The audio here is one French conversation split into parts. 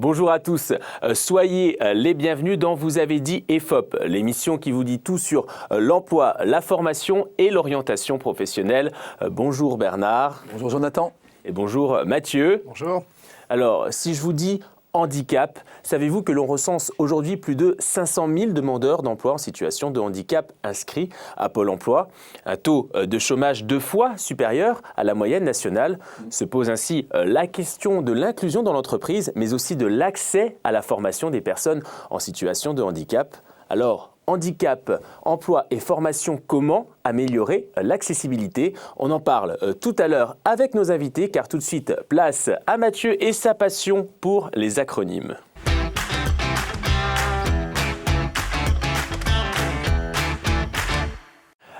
Bonjour à tous, soyez les bienvenus dans Vous avez dit EFOP, l'émission qui vous dit tout sur l'emploi, la formation et l'orientation professionnelle. Bonjour Bernard. Bonjour Jonathan. Et bonjour Mathieu. Bonjour. Alors, si je vous dis handicap, savez-vous que l'on recense aujourd'hui plus de 500 000 demandeurs d'emploi en situation de handicap inscrits à Pôle emploi? Un taux de chômage 2 fois supérieur à la moyenne nationale. Se pose ainsi la question de l'inclusion dans l'entreprise, mais aussi de l'accès à la formation des personnes en situation de handicap. Alors, handicap, emploi et formation, comment améliorer l'accessibilité? On en parle tout à l'heure avec nos invités, car tout de suite, place à Mathieu et sa passion pour les acronymes.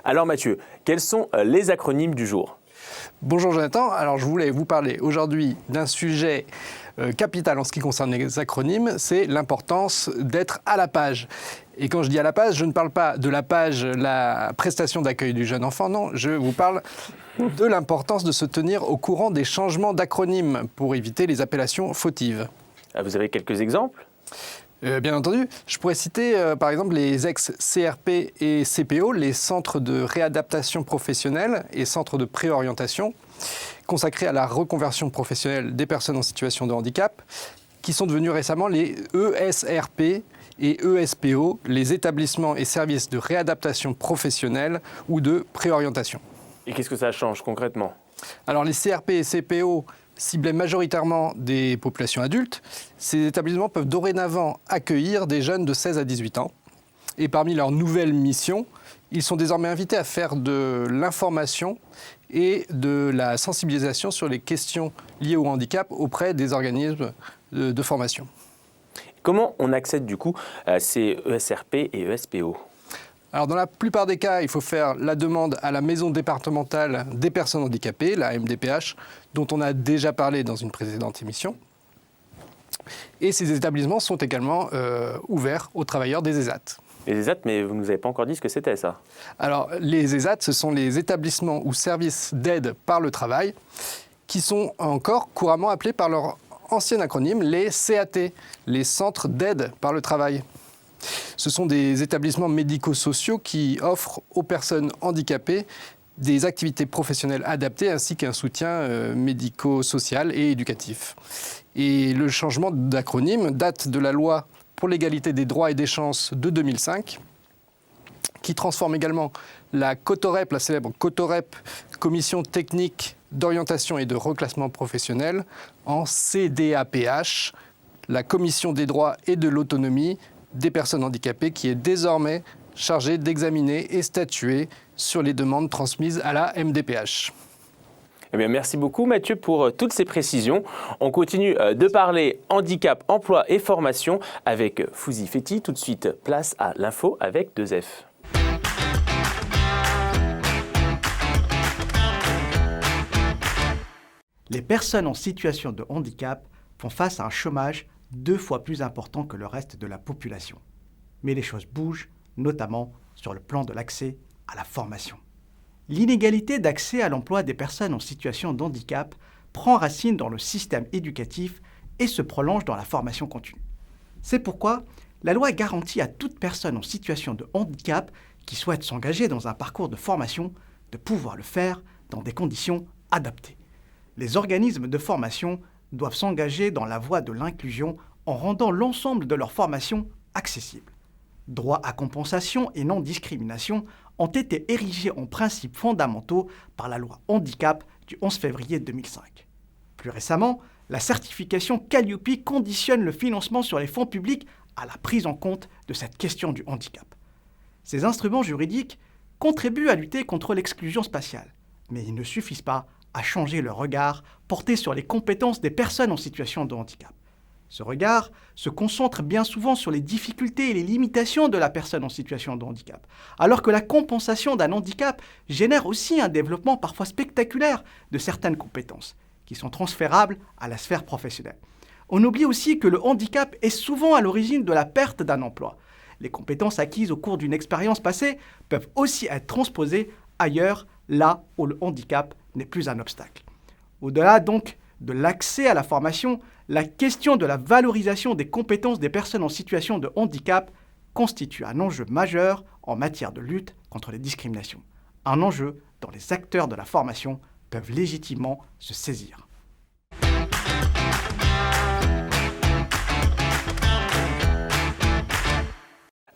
Alors Mathieu, quels sont les acronymes du jour? Bonjour Jonathan, alors je voulais vous parler aujourd'hui d'un sujet capital en ce qui concerne les acronymes, c'est l'importance d'être à la page. Et quand je dis à la page, je ne parle pas de la page, la prestation d'accueil du jeune enfant, non, je vous parle de l'importance de se tenir au courant des changements d'acronymes pour éviter les appellations fautives. Vous avez quelques exemples ? Bien entendu, je pourrais citer par exemple les ex-CRP et CPO, les centres de réadaptation professionnelle et centres de préorientation, consacrés à la reconversion professionnelle des personnes en situation de handicap, qui sont devenus récemment les ESRP et ESPO, les établissements et services de réadaptation professionnelle ou de préorientation. Et qu'est-ce que ça change concrètement ? Alors les CRP et CPO ciblaient majoritairement des populations adultes. Ces établissements peuvent dorénavant accueillir des jeunes de 16 à 18 ans. Et parmi leurs nouvelles missions, ils sont désormais invités à faire de l'information et de la sensibilisation sur les questions liées au handicap auprès des organismes de formation. Comment on accède du coup à ces ESRP et ESPO ? Alors dans la plupart des cas, il faut faire la demande à la Maison départementale des personnes handicapées, la MDPH, dont on a déjà parlé dans une précédente émission. Et ces établissements sont également ouverts aux travailleurs des ESAT. Les ESAT, mais vous ne nous avez pas encore dit ce que c'était ça. Alors les ESAT, ce sont les établissements ou services d'aide par le travail, qui sont encore couramment appelés par leur ancien acronyme, les CAT, les centres d'aide par le travail. Ce sont des établissements médico-sociaux qui offrent aux personnes handicapées des activités professionnelles adaptées ainsi qu'un soutien médico-social et éducatif. Et le changement d'acronyme date de la loi pour l'égalité des droits et des chances de 2005, qui transforme également la COTOREP, la célèbre COTOREP, Commission technique d'orientation et de reclassement professionnel, en CDAPH, la Commission des droits et de l'autonomie des personnes handicapées, qui est désormais chargée d'examiner et statuer sur les demandes transmises à la MDPH. Eh bien, merci beaucoup Mathieu pour toutes ces précisions. On continue de parler handicap, emploi et formation avec Fouzi Fetti. Tout de suite, place à l'info avec 2F. Les personnes en situation de handicap font face à un chômage 2 fois plus important que le reste de la population. Mais les choses bougent, notamment sur le plan de l'accès à la formation. L'inégalité d'accès à l'emploi des personnes en situation de handicap prend racine dans le système éducatif et se prolonge dans la formation continue. C'est pourquoi la loi garantit à toute personne en situation de handicap qui souhaite s'engager dans un parcours de formation de pouvoir le faire dans des conditions adaptées. Les organismes de formation doivent s'engager dans la voie de l'inclusion en rendant l'ensemble de leur formation accessible. Droit à compensation et non-discrimination ont été érigés en principes fondamentaux par la loi handicap du 11 février 2005. Plus récemment, la certification Calliope conditionne le financement sur les fonds publics à la prise en compte de cette question du handicap. Ces instruments juridiques contribuent à lutter contre l'exclusion spatiale, mais ils ne suffisent pas à changer le regard porté sur les compétences des personnes en situation de handicap. Ce regard se concentre bien souvent sur les difficultés et les limitations de la personne en situation de handicap, alors que la compensation d'un handicap génère aussi un développement parfois spectaculaire de certaines compétences, qui sont transférables à la sphère professionnelle. On oublie aussi que le handicap est souvent à l'origine de la perte d'un emploi. Les compétences acquises au cours d'une expérience passée peuvent aussi être transposées ailleurs, là où le handicap n'est plus un obstacle. Au-delà donc de l'accès à la formation, la question de la valorisation des compétences des personnes en situation de handicap constitue un enjeu majeur en matière de lutte contre les discriminations. Un enjeu dont les acteurs de la formation peuvent légitimement se saisir.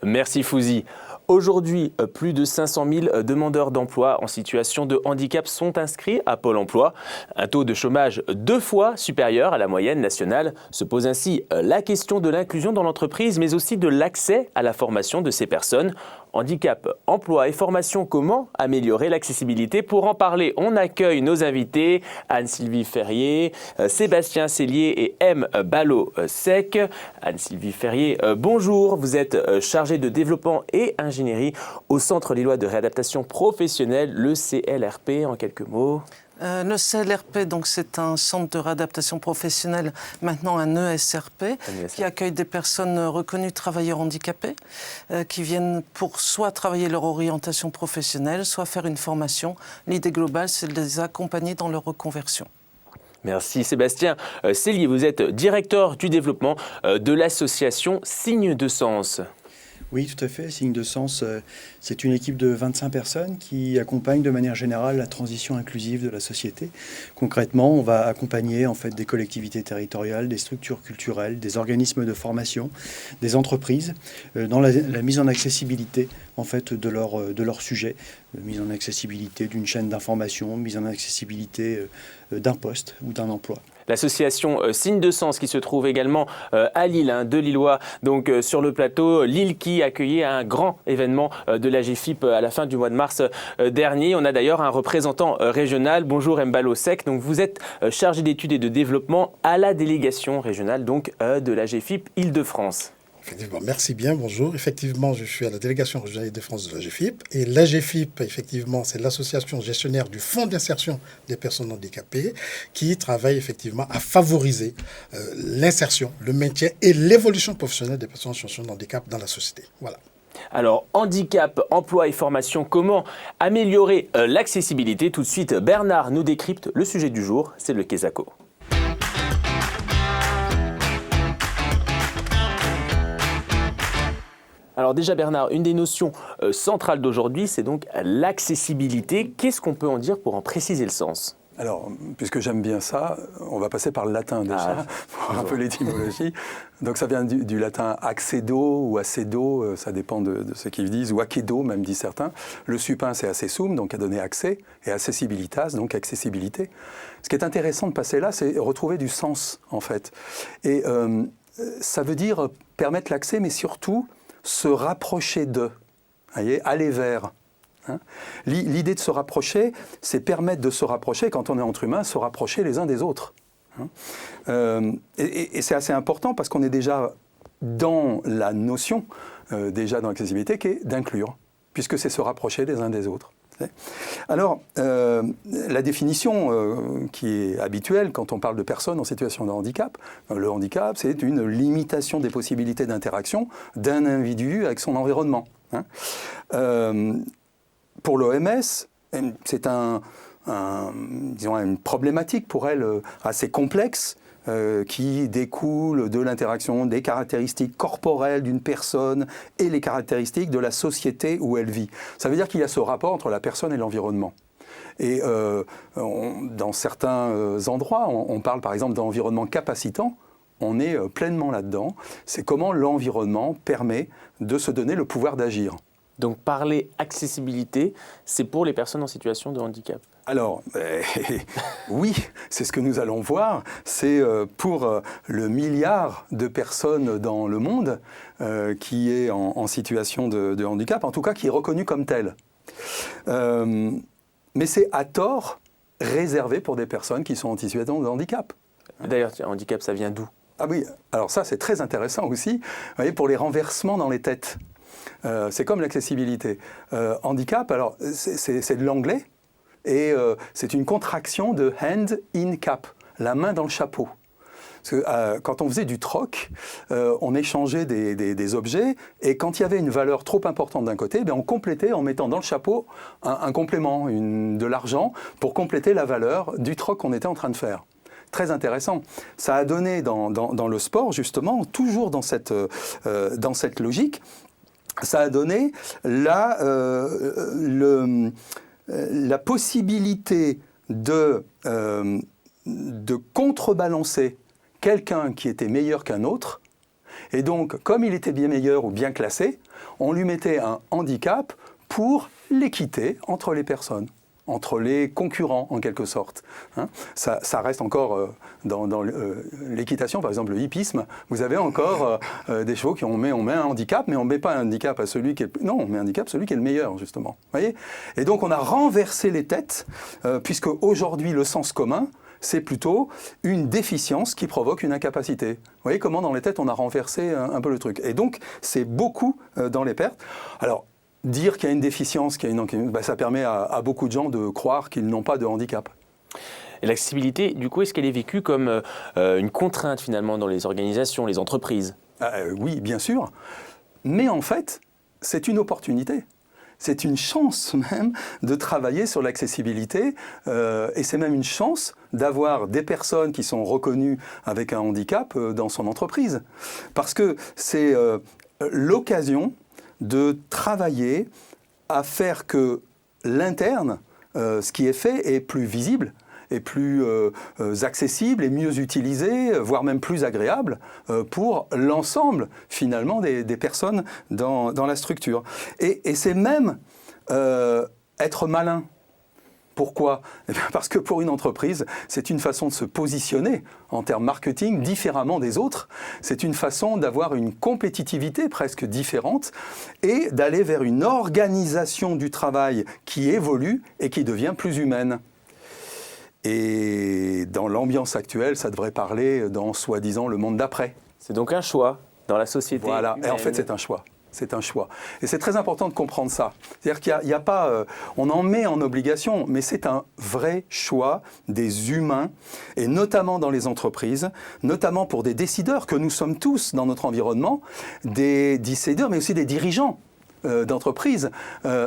Merci Fouzi. Aujourd'hui, plus de 500 000 demandeurs d'emploi en situation de handicap sont inscrits à Pôle emploi. Un taux de chômage 2 fois supérieur à la moyenne nationale. Se pose ainsi la question de l'inclusion dans l'entreprise, mais aussi de l'accès à la formation de ces personnes. Handicap, emploi et formation, comment améliorer l'accessibilité? Pour en parler, on accueille nos invités, Anne-Sylvie Ferrier, Sébastien Cellier et M. Ballot-Sec. Anne-Sylvie Ferrier, bonjour, vous êtes chargée de développement et ingénierie au Centre lillois de réadaptation professionnelle, le CLRP, en quelques mots. Le CLRP, donc, c'est un centre de réadaptation professionnelle, maintenant un ESRP, qui accueille des personnes reconnues travailleurs handicapés, qui viennent pour soit travailler leur orientation professionnelle, soit faire une formation. L'idée globale, c'est de les accompagner dans leur reconversion. Merci Sébastien Cellier, vous êtes directeur du développement de l'association Signes de Sens. Oui, tout à fait. Signes de Sens, c'est une équipe de 25 personnes qui accompagne de manière générale la transition inclusive de la société. Concrètement, on va accompagner en fait des collectivités territoriales, des structures culturelles, des organismes de formation, des entreprises dans la mise en accessibilité en fait de leur sujet, mise en accessibilité d'une chaîne d'information, mise en accessibilité d'un poste ou d'un emploi. L'association Signes de Sens qui se trouve également à Lille, deux Lillois, donc sur le plateau. Lille qui accueillait un grand événement de la GFIP à la fin du mois de mars dernier. On a d'ailleurs un représentant régional. Bonjour M. Ballot-Sec. Donc vous êtes chargé d'études et de développement à la délégation régionale donc de la GFIP Île-de-France. Effectivement, merci bien, bonjour. Effectivement, je suis à la délégation régionale de France de la GFIP. Et la GFIP, effectivement, c'est l'association gestionnaire du Fonds d'insertion des personnes handicapées qui travaille effectivement à favoriser l'insertion, le maintien et l'évolution professionnelle des personnes en situation de handicap dans la société. Voilà. Alors, handicap, emploi et formation, comment améliorer l'accessibilité? Tout de suite, Bernard nous décrypte le sujet du jour, c'est le Quesaco. Alors déjà Bernard, une des notions centrales d'aujourd'hui, c'est donc l'accessibilité. Qu'est-ce qu'on peut en dire pour en préciser le sens ? Alors, puisque j'aime bien ça, on va passer par le latin déjà, pour un peu l'étymologie. Donc ça vient du latin accedo ou accedo, ça dépend de ce qu'ils disent, ou accedo même disent certains. Le supin c'est accessum, donc à donner accès, et accessibilitas, donc accessibilité. Ce qui est intéressant de passer là, c'est retrouver du sens en fait. Et ça veut dire permettre l'accès, mais surtout se rapprocher d'eux, aller vers. Hein. L'idée de se rapprocher, c'est permettre de se rapprocher, quand on est entre humains, se rapprocher les uns des autres. Hein. Et c'est assez important parce qu'on est déjà dans la notion, déjà dans l'accessibilité, qui est d'inclure, puisque c'est se rapprocher les uns des autres. Alors, la définition qui est habituelle quand on parle de personnes en situation de handicap, le handicap, c'est une limitation des possibilités d'interaction d'un individu avec son environnement. Hein. Pour l'OMS, c'est une problématique pour elle assez complexe, qui découle de l'interaction des caractéristiques corporelles d'une personne et les caractéristiques de la société où elle vit. Ça veut dire qu'il y a ce rapport entre la personne et l'environnement. Et dans certains endroits, on parle par exemple d'environnement capacitant, on est pleinement là-dedans. C'est comment l'environnement permet de se donner le pouvoir d'agir. Donc parler accessibilité, c'est pour les personnes en situation de handicap. Alors, oui, c'est ce que nous allons voir. C'est pour le milliard de personnes dans le monde qui est en situation de handicap, en tout cas qui est reconnu comme tel. Mais c'est à tort réservé pour des personnes qui sont en situation de handicap. D'ailleurs, handicap, ça vient d'où ? Ah oui, alors ça c'est très intéressant aussi, vous voyez, pour les renversements dans les têtes. C'est comme l'accessibilité. Handicap, alors c'est de l'anglais et c'est une contraction de hand in cap, la main dans le chapeau. Parce que, quand on faisait du troc, on échangeait des objets et quand il y avait une valeur trop importante d'un côté, on complétait en mettant dans le chapeau un complément, de l'argent, pour compléter la valeur du troc qu'on était en train de faire. très intéressant. Ça a donné dans le sport, justement, toujours dans cette logique, ça a donné la possibilité de contrebalancer quelqu'un qui était meilleur qu'un autre. Et donc, comme il était bien meilleur ou bien classé, on lui mettait un handicap pour l'équité entre les personnes, entre les concurrents en quelque sorte. Ça reste encore dans l'équitation, par exemple le hippisme, vous avez encore des chevaux on met un handicap, mais on ne met pas un handicap à celui qui est... Non, on met un handicap à celui qui est le meilleur, justement. Voyez ? Et donc on a renversé les têtes, puisque aujourd'hui le sens commun, c'est plutôt une déficience qui provoque une incapacité. Vous voyez comment dans les têtes on a renversé un peu le truc. Et donc c'est beaucoup dans les pertes. Alors, dire qu'il y a une déficience, ça permet à beaucoup de gens de croire qu'ils n'ont pas de handicap. Et l'accessibilité, du coup, est-ce qu'elle est vécue comme une contrainte finalement dans les organisations, les entreprises ? Oui, bien sûr. Mais en fait, c'est une opportunité. C'est une chance même de travailler sur l'accessibilité et c'est même une chance d'avoir des personnes qui sont reconnues avec un handicap dans son entreprise. Parce que c'est l'occasion de travailler à faire que l'interne, ce qui est fait, est plus visible, est plus accessible et mieux utilisé, voire même plus agréable pour l'ensemble finalement des personnes dans la structure. Et c'est même être malin. Pourquoi ? Eh bien parce que pour une entreprise, c'est une façon de se positionner en termes marketing différemment des autres. C'est une façon d'avoir une compétitivité presque différente et d'aller vers une organisation du travail qui évolue et qui devient plus humaine. Et dans l'ambiance actuelle, ça devrait parler dans soi-disant le monde d'après. C'est donc un choix dans la société. Voilà, humaine. et en fait c'est un choix. C'est un choix. Et c'est très important de comprendre ça. C'est-à-dire qu'il n'y a pas... on en met en obligation, mais c'est un vrai choix des humains, et notamment dans les entreprises, notamment pour des décideurs que nous sommes tous dans notre environnement, des décideurs, mais aussi des dirigeants d'entreprise.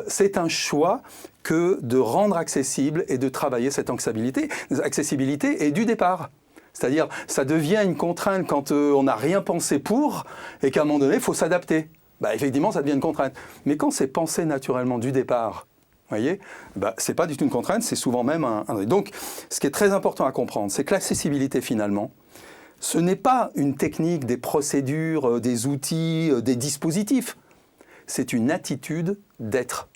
C'est un choix que de rendre accessible et de travailler cette accessibilité et du départ. C'est-à-dire, ça devient une contrainte quand on n'a rien pensé pour, et qu'à un moment donné, il faut s'adapter. Effectivement, ça devient une contrainte. Mais quand c'est pensé naturellement du départ, voyez, c'est pas du tout une contrainte, c'est souvent même un... Donc, ce qui est très important à comprendre, c'est que l'accessibilité, finalement, ce n'est pas une technique, des procédures, des outils, des dispositifs. C'est une attitude d'être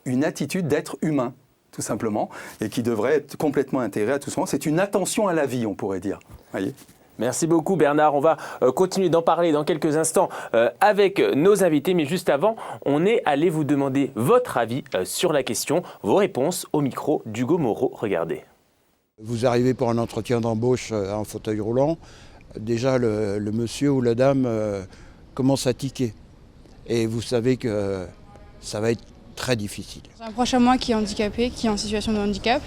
humain, tout simplement, et qui devrait être complètement intégrée à tout ça. C'est une attention à la vie, on pourrait dire. Voyez ? Merci beaucoup Bernard. On va continuer d'en parler dans quelques instants avec nos invités. Mais juste avant, on est allé vous demander votre avis sur la question. Vos réponses au micro d'Hugo Moreau. Regardez. Vous arrivez pour un entretien d'embauche en fauteuil roulant. Déjà, le monsieur ou la dame commence à tiquer. Et vous savez que ça va être très difficile. J'ai un proche à moi qui est handicapé, qui est en situation de handicap.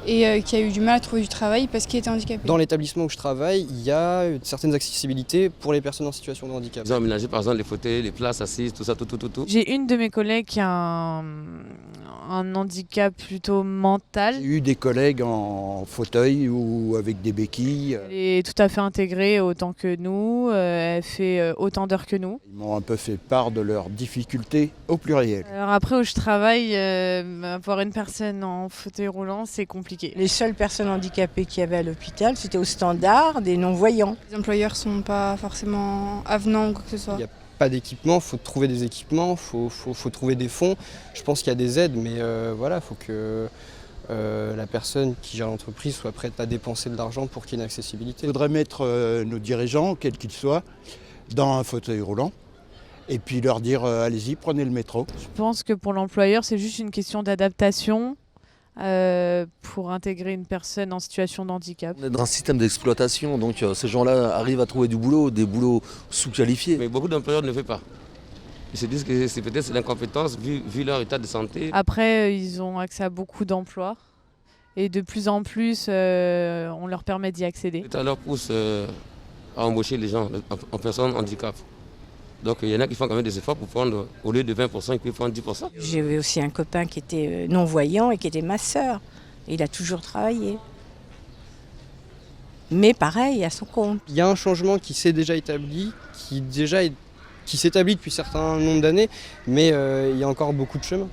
Et qui a eu du mal à trouver du travail parce qu'il était handicapé. Dans l'établissement où je travaille, il y a certaines accessibilités pour les personnes en situation de handicap. Ils ont aménagé par exemple les fauteuils, les places assises, tout ça, tout. J'ai une de mes collègues qui a un handicap plutôt mental. J'ai eu des collègues en fauteuil ou avec des béquilles. Elle est tout à fait intégrée autant que nous, elle fait autant d'heures que nous. Ils m'ont un peu fait part de leurs difficultés au pluriel. Alors après où je travaille, avoir une personne en fauteuil roulant, c'est compliqué. Les seules personnes handicapées qu'il y avait à l'hôpital, c'était au standard des non-voyants. Les employeurs ne sont pas forcément avenants ou quoi que ce soit. Il n'y a pas d'équipement, il faut trouver des équipements, il faut trouver des fonds. Je pense qu'il y a des aides, mais il faut que la personne qui gère l'entreprise soit prête à dépenser de l'argent pour qu'il y ait une accessibilité. Il faudrait mettre nos dirigeants, quels qu'ils soient, dans un fauteuil roulant. Et puis leur dire, allez-y, prenez le métro. Je pense que pour l'employeur, c'est juste une question d'adaptation. Pour intégrer une personne en situation de handicap. On est dans un système d'exploitation, donc ces gens-là arrivent à trouver du boulot, des boulots sous-qualifiés. Mais beaucoup d'employeurs ne le font pas. Ils se disent que c'est peut-être l'incompétence vu leur état de santé. Après, ils ont accès à beaucoup d'emplois et de plus en plus, on leur permet d'y accéder. Ça leur pousse à embaucher les gens en personne handicap. Donc il y en a qui font quand même des efforts pour prendre, au lieu de 20%, ils peuvent prendre 10%. J'ai aussi un copain qui était non-voyant et qui était masseur. Il a toujours travaillé. mais pareil, à son compte. Il y a un changement qui s'est déjà établi, qui s'établit depuis un certain nombre d'années, mais il y a encore beaucoup de chemin.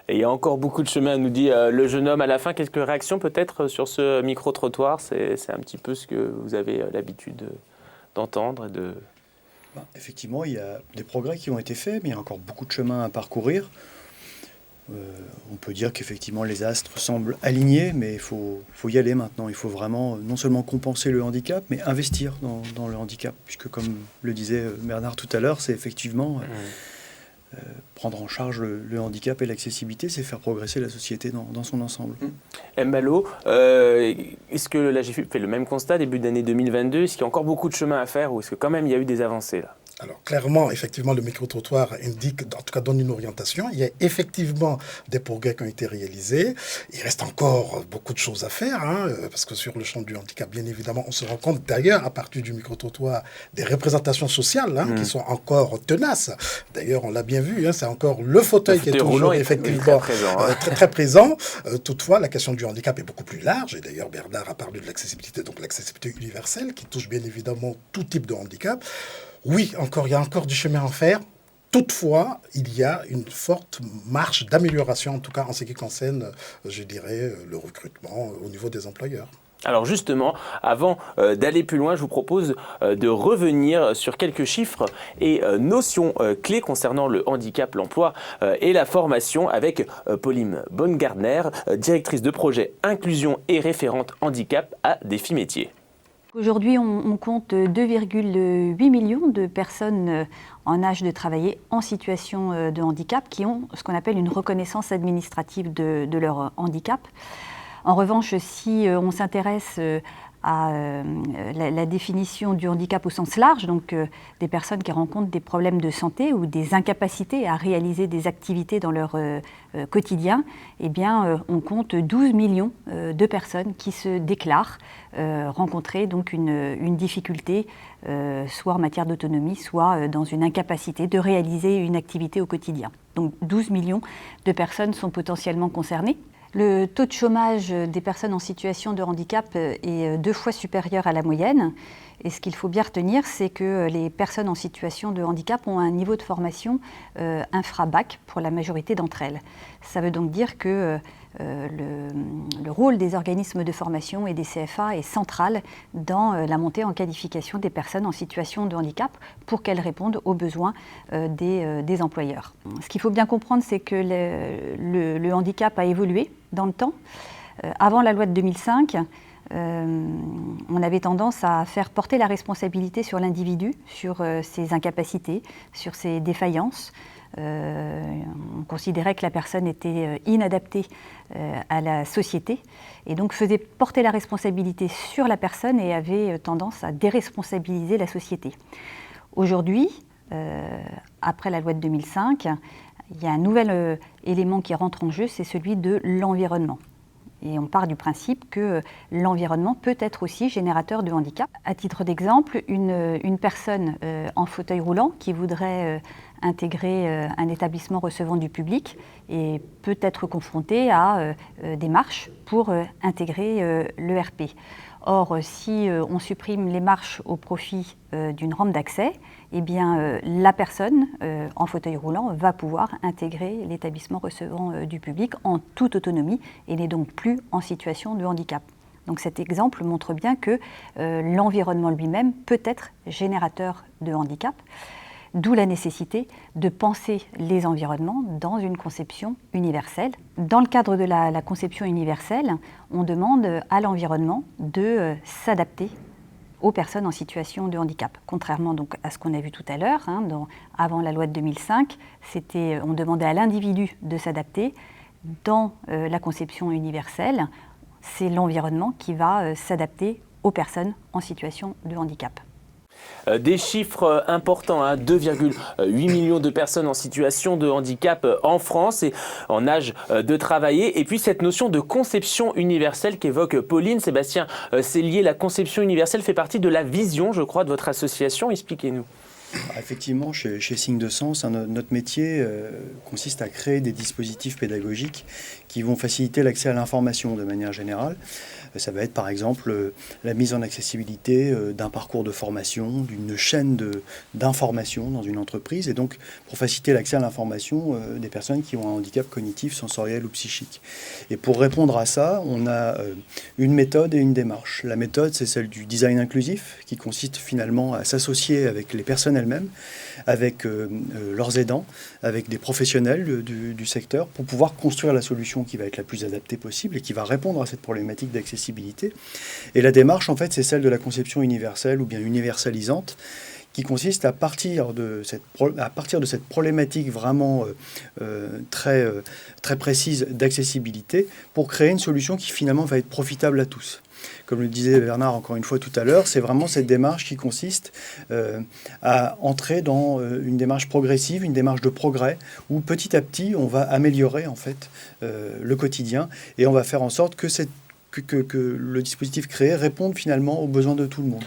Et il y a encore beaucoup de chemin, nous dit le jeune homme à la fin. Quelques réactions peut-être sur ce micro-trottoir? C'est un petit peu ce que vous avez l'habitude d'entendre et de... Effectivement, il y a des progrès qui ont été faits, mais il y a encore beaucoup de chemin à parcourir. On peut dire qu'effectivement les astres semblent alignés, mais il faut y aller maintenant. Il faut vraiment non seulement compenser le handicap, mais investir dans le handicap, puisque comme le disait Bernard tout à l'heure, c'est effectivement prendre en charge le handicap et l'accessibilité, c'est faire progresser la société dans son ensemble. Mbalo, est-ce que la GFIP fait le même constat début d'année 2022? Est-ce qu'il y a encore beaucoup de chemin à faire ou est-ce que quand même il y a eu des avancées là? Alors clairement, effectivement, le micro-trottoir indique, en tout cas donne une orientation. Il y a effectivement des progrès qui ont été réalisés. Il reste encore beaucoup de choses à faire, parce que sur le champ du handicap, bien évidemment, on se rend compte d'ailleurs à partir du micro-trottoir des représentations sociales qui sont encore tenaces. D'ailleurs, on l'a bien vu, c'est encore le fauteuil qui est toujours effectivement très présent. Toutefois, la question du handicap est beaucoup plus large. Et d'ailleurs, Bernard a parlé de l'accessibilité, donc l'accessibilité universelle qui touche bien évidemment tout type de handicap. Oui, il y a encore du chemin à faire. Toutefois, il y a une forte marche d'amélioration, en tout cas en ce qui concerne, je dirais, le recrutement au niveau des employeurs. Alors justement, avant d'aller plus loin, je vous propose de revenir sur quelques chiffres et notions clés concernant le handicap, l'emploi et la formation avec Pauline Baumgartner, directrice de projet inclusion et référente handicap à Défi Métiers. Aujourd'hui, on compte 2,8 millions de personnes en âge de travailler en situation de handicap qui ont ce qu'on appelle une reconnaissance administrative de leur handicap. En revanche, si on s'intéresse à la définition du handicap au sens large, donc des personnes qui rencontrent des problèmes de santé ou des incapacités à réaliser des activités dans leur quotidien, eh bien, on compte 12 millions de personnes qui se déclarent rencontrer donc une difficulté, soit en matière d'autonomie, soit dans une incapacité de réaliser une activité au quotidien. Donc 12 millions de personnes sont potentiellement concernées. Le taux de chômage des personnes en situation de handicap est 2 fois supérieur à la moyenne. Et ce qu'il faut bien retenir, c'est que les personnes en situation de handicap ont un niveau de formation infra-bac pour la majorité d'entre elles. Ça veut donc dire que le rôle des organismes de formation et des CFA est central dans la montée en qualification des personnes en situation de handicap pour qu'elles répondent aux besoins des employeurs. Ce qu'il faut bien comprendre, c'est que le handicap a évolué dans le temps. Avant la loi de 2005, on avait tendance à faire porter la responsabilité sur l'individu, sur ses incapacités, sur ses défaillances. On considérait que la personne était inadaptée à la société et donc faisait porter la responsabilité sur la personne et avait tendance à déresponsabiliser la société. Aujourd'hui, après la loi de 2005, il y a un nouvel élément qui rentre en jeu, c'est celui de l'environnement. Et on part du principe que l'environnement peut être aussi générateur de handicap. À titre d'exemple, une personne en fauteuil roulant qui voudrait intégrer un établissement recevant du public et peut être confrontée à des marches pour intégrer l'ERP. Or, si on supprime les marches au profit d'une rampe d'accès, eh bien, la personne en fauteuil roulant va pouvoir intégrer l'établissement recevant du public en toute autonomie et n'est donc plus en situation de handicap. Donc cet exemple montre bien que l'environnement lui-même peut être générateur de handicap, d'où la nécessité de penser les environnements dans une conception universelle. Dans le cadre de la conception universelle, on demande à l'environnement de s'adapter aux personnes en situation de handicap. Contrairement donc à ce qu'on a vu tout à l'heure, avant la loi de 2005, on demandait à l'individu de s'adapter. Dans la conception universelle, c'est l'environnement qui va s'adapter aux personnes en situation de handicap. Des chiffres importants, 2,8 millions de personnes en situation de handicap en France et en âge de travailler. Et puis cette notion de conception universelle qu'évoque Pauline. Sébastien Cellier, la conception universelle fait partie de la vision, je crois, de votre association. Expliquez-nous. Effectivement, chez Signe de Sens, notre métier consiste à créer des dispositifs pédagogiques qui vont faciliter l'accès à l'information de manière générale. Ça va être par exemple la mise en accessibilité d'un parcours de formation, d'une chaîne d'information dans une entreprise, et donc pour faciliter l'accès à l'information des personnes qui ont un handicap cognitif, sensoriel ou psychique. Et pour répondre à ça, on a une méthode et une démarche. La méthode, c'est celle du design inclusif, qui consiste finalement à s'associer avec les personnes elles-mêmes, avec leurs aidants, avec des professionnels du secteur, pour pouvoir construire la solution qui va être la plus adaptée possible et qui va répondre à cette problématique d'accessibilité. Et la démarche, en fait, c'est celle de la conception universelle ou bien universalisante, qui consiste à partir de cette problématique vraiment très précise d'accessibilité pour créer une solution qui finalement va être profitable à tous. Comme le disait Bernard encore une fois tout à l'heure, c'est vraiment cette démarche qui consiste à entrer dans une démarche progressive, une démarche de progrès, où petit à petit on va améliorer en fait le quotidien et on va faire en sorte que le dispositif créé réponde finalement aux besoins de tout le monde.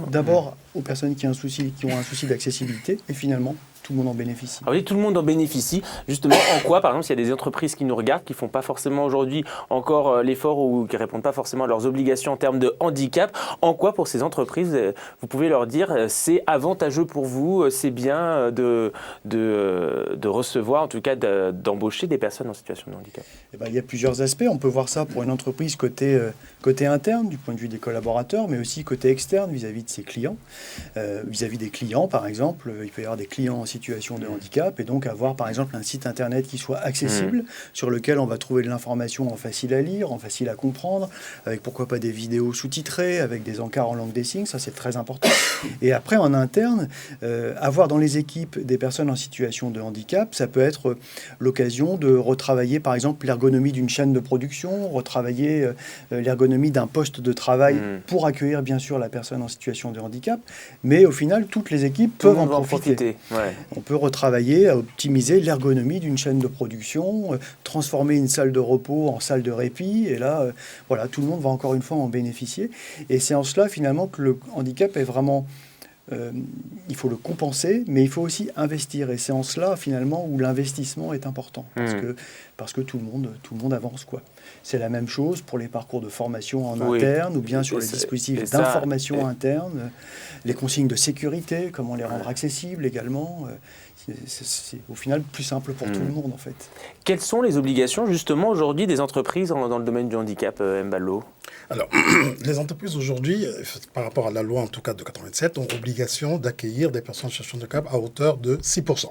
D'abord aux personnes qui ont un souci d'accessibilité et finalement tout le monde en bénéficie. Ah oui, tout le monde en bénéficie. Justement, en quoi, par exemple, s'il y a des entreprises qui nous regardent, qui ne font pas forcément aujourd'hui encore l'effort ou qui ne répondent pas forcément à leurs obligations en termes de handicap, en quoi pour ces entreprises, vous pouvez leur dire c'est avantageux pour vous, c'est bien de recevoir, en tout cas d'embaucher des personnes en situation de handicap? Il y a plusieurs aspects. On peut voir ça pour une entreprise côté interne, du point de vue des collaborateurs, mais aussi côté externe, vis-à-vis de ses clients. Vis-à-vis des clients, par exemple, il peut y avoir des clients en situation de handicap et donc avoir par exemple un site internet qui soit accessible, sur lequel on va trouver de l'information en facile à lire, en facile à comprendre, avec pourquoi pas des vidéos sous-titrées, avec des encarts en langue des signes, ça c'est très important. Et après en interne, avoir dans les équipes des personnes en situation de handicap, ça peut être l'occasion de retravailler par exemple l'ergonomie d'une chaîne de production, retravailler l'ergonomie d'un poste de travail pour accueillir bien sûr la personne en situation de handicap, mais au final toutes les équipes peuvent en profiter. Ouais. On peut retravailler, optimiser l'ergonomie d'une chaîne de production, transformer une salle de repos en salle de répit, et là, voilà, tout le monde va encore une fois en bénéficier. Et c'est en cela, finalement, que le handicap est vraiment... il faut le compenser, mais il faut aussi investir. Et c'est en cela, finalement, où l'investissement est important. Parce que tout le monde avance, quoi. C'est la même chose pour les parcours de formation en interne, ou bien sur les dispositifs d'information interne, les consignes de sécurité, comment les rendre accessibles également. C'est au final plus simple pour tout le monde, en fait. Quelles sont les obligations, justement, aujourd'hui des entreprises dans le domaine du handicap, Mbalo? Alors, les entreprises aujourd'hui, par rapport à la loi en tout cas de 87, ont obligation d'accueillir des personnes en situation de handicap à hauteur de 6%.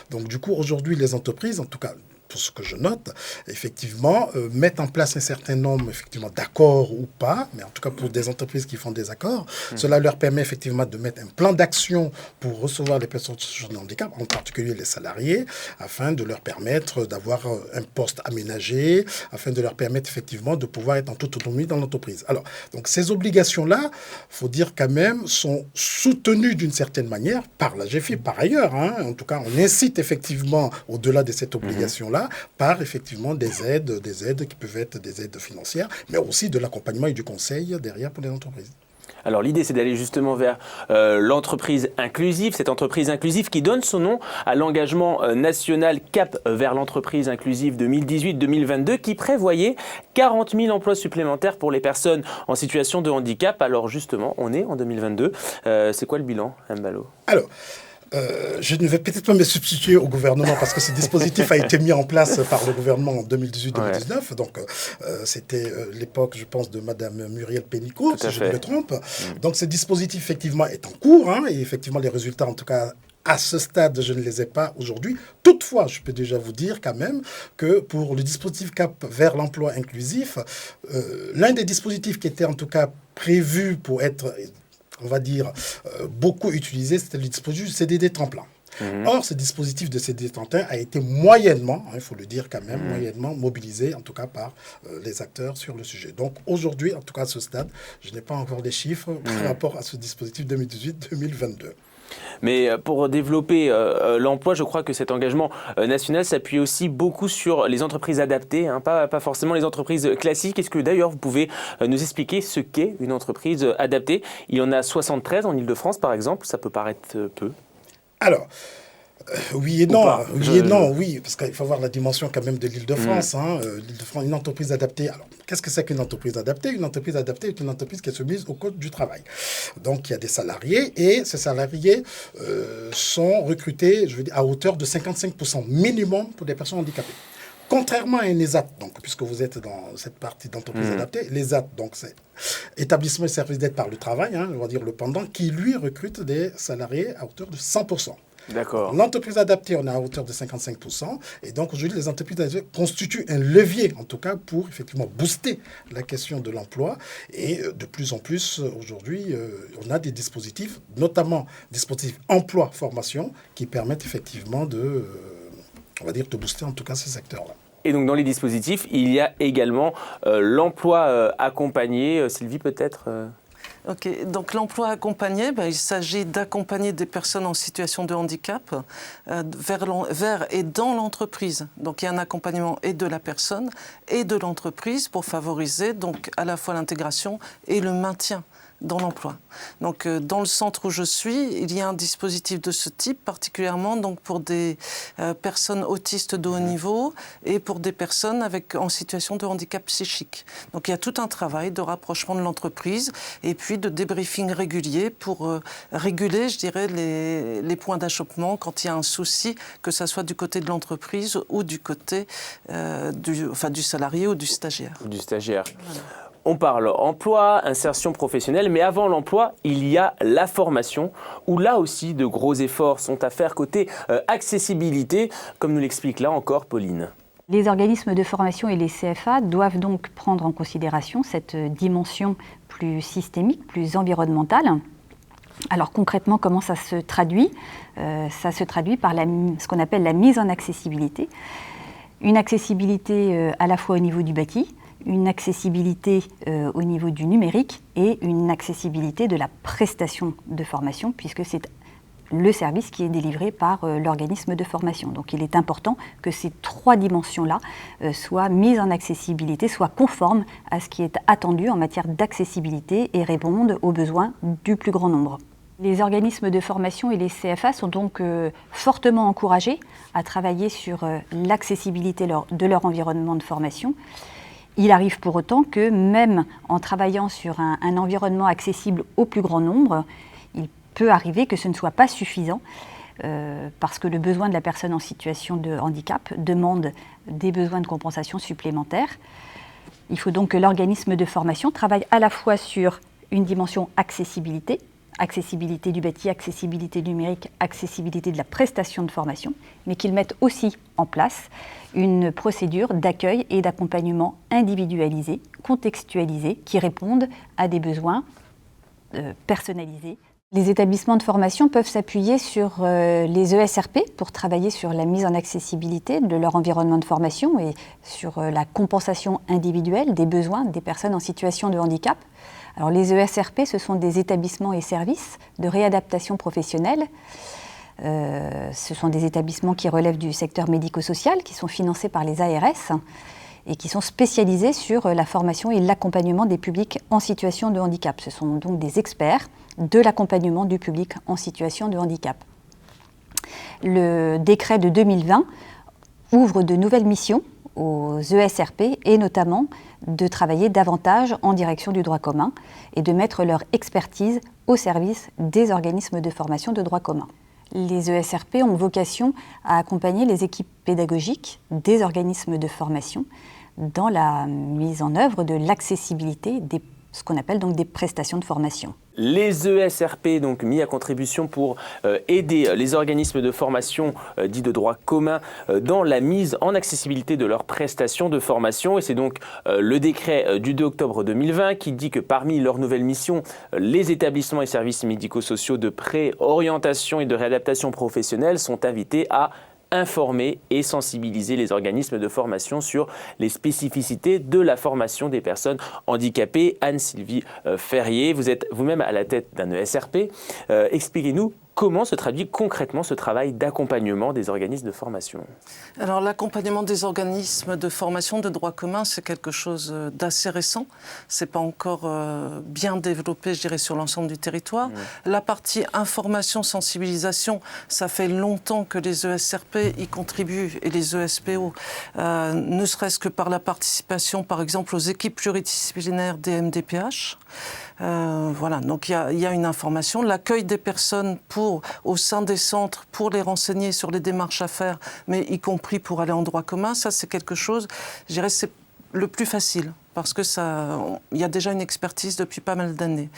Donc du coup, aujourd'hui, les entreprises, en tout cas pour ce que je note, effectivement, mettent en place un certain nombre effectivement, d'accords ou pas, mais en tout cas pour des entreprises qui font des accords, cela leur permet effectivement de mettre un plan d'action pour recevoir les personnes en situation de handicap, en particulier les salariés, afin de leur permettre d'avoir un poste aménagé, afin de leur permettre effectivement de pouvoir être en toute autonomie dans l'entreprise. Alors, donc ces obligations-là, il faut dire quand même, sont soutenues d'une certaine manière par la GFIP par ailleurs. En tout cas, on incite effectivement, au-delà de cette obligation-là, par effectivement des aides qui peuvent être des aides financières, mais aussi de l'accompagnement et du conseil derrière pour les entreprises. Alors l'idée, c'est d'aller justement vers l'entreprise inclusive, cette entreprise inclusive qui donne son nom à l'engagement national Cap vers l'entreprise inclusive 2018-2022 qui prévoyait 40 000 emplois supplémentaires pour les personnes en situation de handicap. Alors justement, on est en 2022. C'est quoi le bilan, Mbalo? Alors, je ne vais peut-être pas me substituer au gouvernement parce que ce dispositif a été mis en place par le gouvernement en 2018-2019. Donc, c'était l'époque, je pense, de Madame Muriel Pénicaud, si je ne me trompe. Donc, ce dispositif, effectivement, est en cours. Et effectivement, les résultats, en tout cas, à ce stade, je ne les ai pas aujourd'hui. Toutefois, je peux déjà vous dire quand même que pour le dispositif CAP vers l'emploi inclusif, l'un des dispositifs qui était en tout cas prévu pour être... on va dire, beaucoup utilisé, c'était le dispositif CDD tremplin. Or, ce dispositif de CDD tremplin a été moyennement, il faut le dire quand même, moyennement mobilisé, en tout cas par les acteurs sur le sujet. Donc, aujourd'hui, en tout cas à ce stade, je n'ai pas encore des chiffres par rapport à ce dispositif 2018-2022. Mais pour développer l'emploi, je crois que cet engagement national s'appuie aussi beaucoup sur les entreprises adaptées, pas forcément les entreprises classiques. Est-ce que d'ailleurs vous pouvez nous expliquer ce qu'est une entreprise adaptée? Il y en a 73 en Ile-de-France par exemple, ça peut paraître peu. Alors, Oui et non, oui, parce qu'il faut voir la dimension quand même de l'Île-de-France. L'Île-de-France, une entreprise adaptée. Alors, qu'est-ce que c'est qu'une entreprise adaptée? Une entreprise adaptée est une entreprise qui est soumise au Code du travail. Donc, il y a des salariés et ces salariés sont recrutés, je veux dire, à hauteur de 55% minimum pour des personnes handicapées. Contrairement à un ESAT, donc, puisque vous êtes dans cette partie d'entreprise adaptée, l'ESAT, donc c'est établissement et service d'aide par le travail, on va dire le pendant, qui lui recrute des salariés à hauteur de 100%. D'accord. L'entreprise adaptée, on est à hauteur de 55%. Et donc, aujourd'hui, les entreprises adaptées constituent un levier, en tout cas, pour effectivement booster la question de l'emploi. Et de plus en plus, aujourd'hui, on a des dispositifs, notamment dispositifs emploi-formation, qui permettent effectivement de booster, en tout cas, ces secteurs-là. Et donc, dans les dispositifs, il y a également l'emploi accompagné. Sylvie, peut-être Ok, donc l'emploi accompagné, il s'agit d'accompagner des personnes en situation de handicap vers et dans l'entreprise. Donc il y a un accompagnement et de la personne et de l'entreprise pour favoriser donc à la fois l'intégration et le maintien dans l'emploi. Donc dans le centre où je suis, il y a un dispositif de ce type, particulièrement donc pour des personnes autistes de haut niveau et pour des personnes en situation de handicap psychique. Donc il y a tout un travail de rapprochement de l'entreprise et puis de débriefing régulier pour réguler, je dirais, les points d'achoppement quand il y a un souci, que ce soit du côté de l'entreprise ou du côté du salarié ou du stagiaire. Voilà. On parle emploi, insertion professionnelle, mais avant l'emploi, il y a la formation, où là aussi de gros efforts sont à faire côté accessibilité, comme nous l'explique là encore Pauline. Les organismes de formation et les CFA doivent donc prendre en considération cette dimension plus systémique, plus environnementale. Alors concrètement, comment ça se traduit? Ça se traduit par ce qu'on appelle la mise en accessibilité. Une accessibilité à la fois au niveau du bâti, une accessibilité au niveau du numérique et une accessibilité de la prestation de formation, puisque c'est le service qui est délivré par l'organisme de formation. Donc il est important que ces trois dimensions-là soient mises en accessibilité, soient conformes à ce qui est attendu en matière d'accessibilité et répondent aux besoins du plus grand nombre. Les organismes de formation et les CFA sont donc fortement encouragés à travailler sur l'accessibilité de leur environnement de formation. Il arrive pour autant que même en travaillant sur un environnement accessible au plus grand nombre, il peut arriver que ce ne soit pas suffisant parce que le besoin de la personne en situation de handicap demande des besoins de compensation supplémentaires. Il faut donc que l'organisme de formation travaille à la fois sur une dimension accessibilité, accessibilité du bâti, accessibilité numérique, accessibilité de la prestation de formation, mais qu'ils mettent aussi en place une procédure d'accueil et d'accompagnement individualisée, contextualisée, qui répondent à des besoins personnalisés. Les établissements de formation peuvent s'appuyer sur les ESRP pour travailler sur la mise en accessibilité de leur environnement de formation et sur la compensation individuelle des besoins des personnes en situation de handicap. Alors, les ESRP, ce sont des établissements et services de réadaptation professionnelle. Ce sont des établissements qui relèvent du secteur médico-social, qui sont financés par les ARS et qui sont spécialisés sur la formation et l'accompagnement des publics en situation de handicap. Ce sont donc des experts de l'accompagnement du public en situation de handicap. Le décret de 2020 ouvre de nouvelles missions aux ESRP et notamment de travailler davantage en direction du droit commun et de mettre leur expertise au service des organismes de formation de droit commun. Les ESRP ont vocation à accompagner les équipes pédagogiques des organismes de formation dans la mise en œuvre de l'accessibilité ce qu'on appelle donc des prestations de formation. Les ESRP, donc mis à contribution pour aider les organismes de formation dits de droit commun dans la mise en accessibilité de leurs prestations de formation. Et c'est donc le décret du 2 octobre 2020 qui dit que parmi leurs nouvelles missions, les établissements et services médico-sociaux de préorientation et de réadaptation professionnelle sont invités à informer et sensibiliser les organismes de formation sur les spécificités de la formation des personnes handicapées. Anne-Sylvie Ferrier, vous êtes vous-même à la tête d'un ESRP. Expliquez-nous comment se traduit concrètement ce travail d'accompagnement des organismes de formation? Alors l'accompagnement des organismes de formation de droit commun, c'est quelque chose d'assez récent. Ce n'est pas encore bien développé, je dirais, sur l'ensemble du territoire. La partie information, sensibilisation, ça fait longtemps que les ESRP y contribuent et les ESPO, ne serait-ce que par la participation, par exemple, aux équipes pluridisciplinaires des MDPH. Voilà, donc il y a une information, l'accueil des personnes au sein des centres pour les renseigner sur les démarches à faire, mais y compris pour aller en droit commun, ça c'est quelque chose, je dirais, c'est le plus facile. Parce que il y a déjà une expertise depuis pas mal d'années.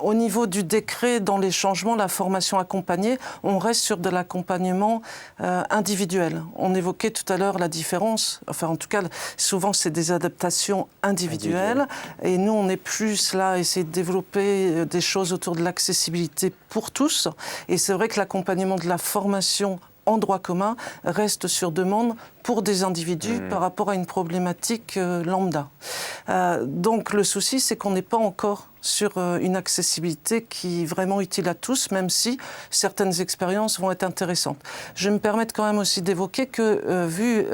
Au niveau du décret, dans les changements, la formation accompagnée, on reste sur de l'accompagnement individuel. On évoquait tout à l'heure la différence, enfin en tout cas, souvent c'est des adaptations individuelles. Et nous, on est plus là à essayer de développer des choses autour de l'accessibilité pour tous. Et c'est vrai que l'accompagnement de la formation en droit commun reste sur demande pour des individus par rapport à une problématique lambda. Donc le souci, c'est qu'on n'est pas encore sur une accessibilité qui est vraiment utile à tous, même si certaines expériences vont être intéressantes. Je vais me permettre quand même aussi d'évoquer que, vu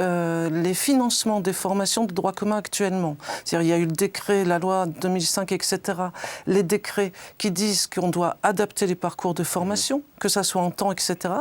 les financements des formations de droit commun actuellement, c'est-à-dire il y a eu le décret, la loi 2005, etc., les décrets qui disent qu'on doit adapter les parcours de formation, que ça soit en temps, etc.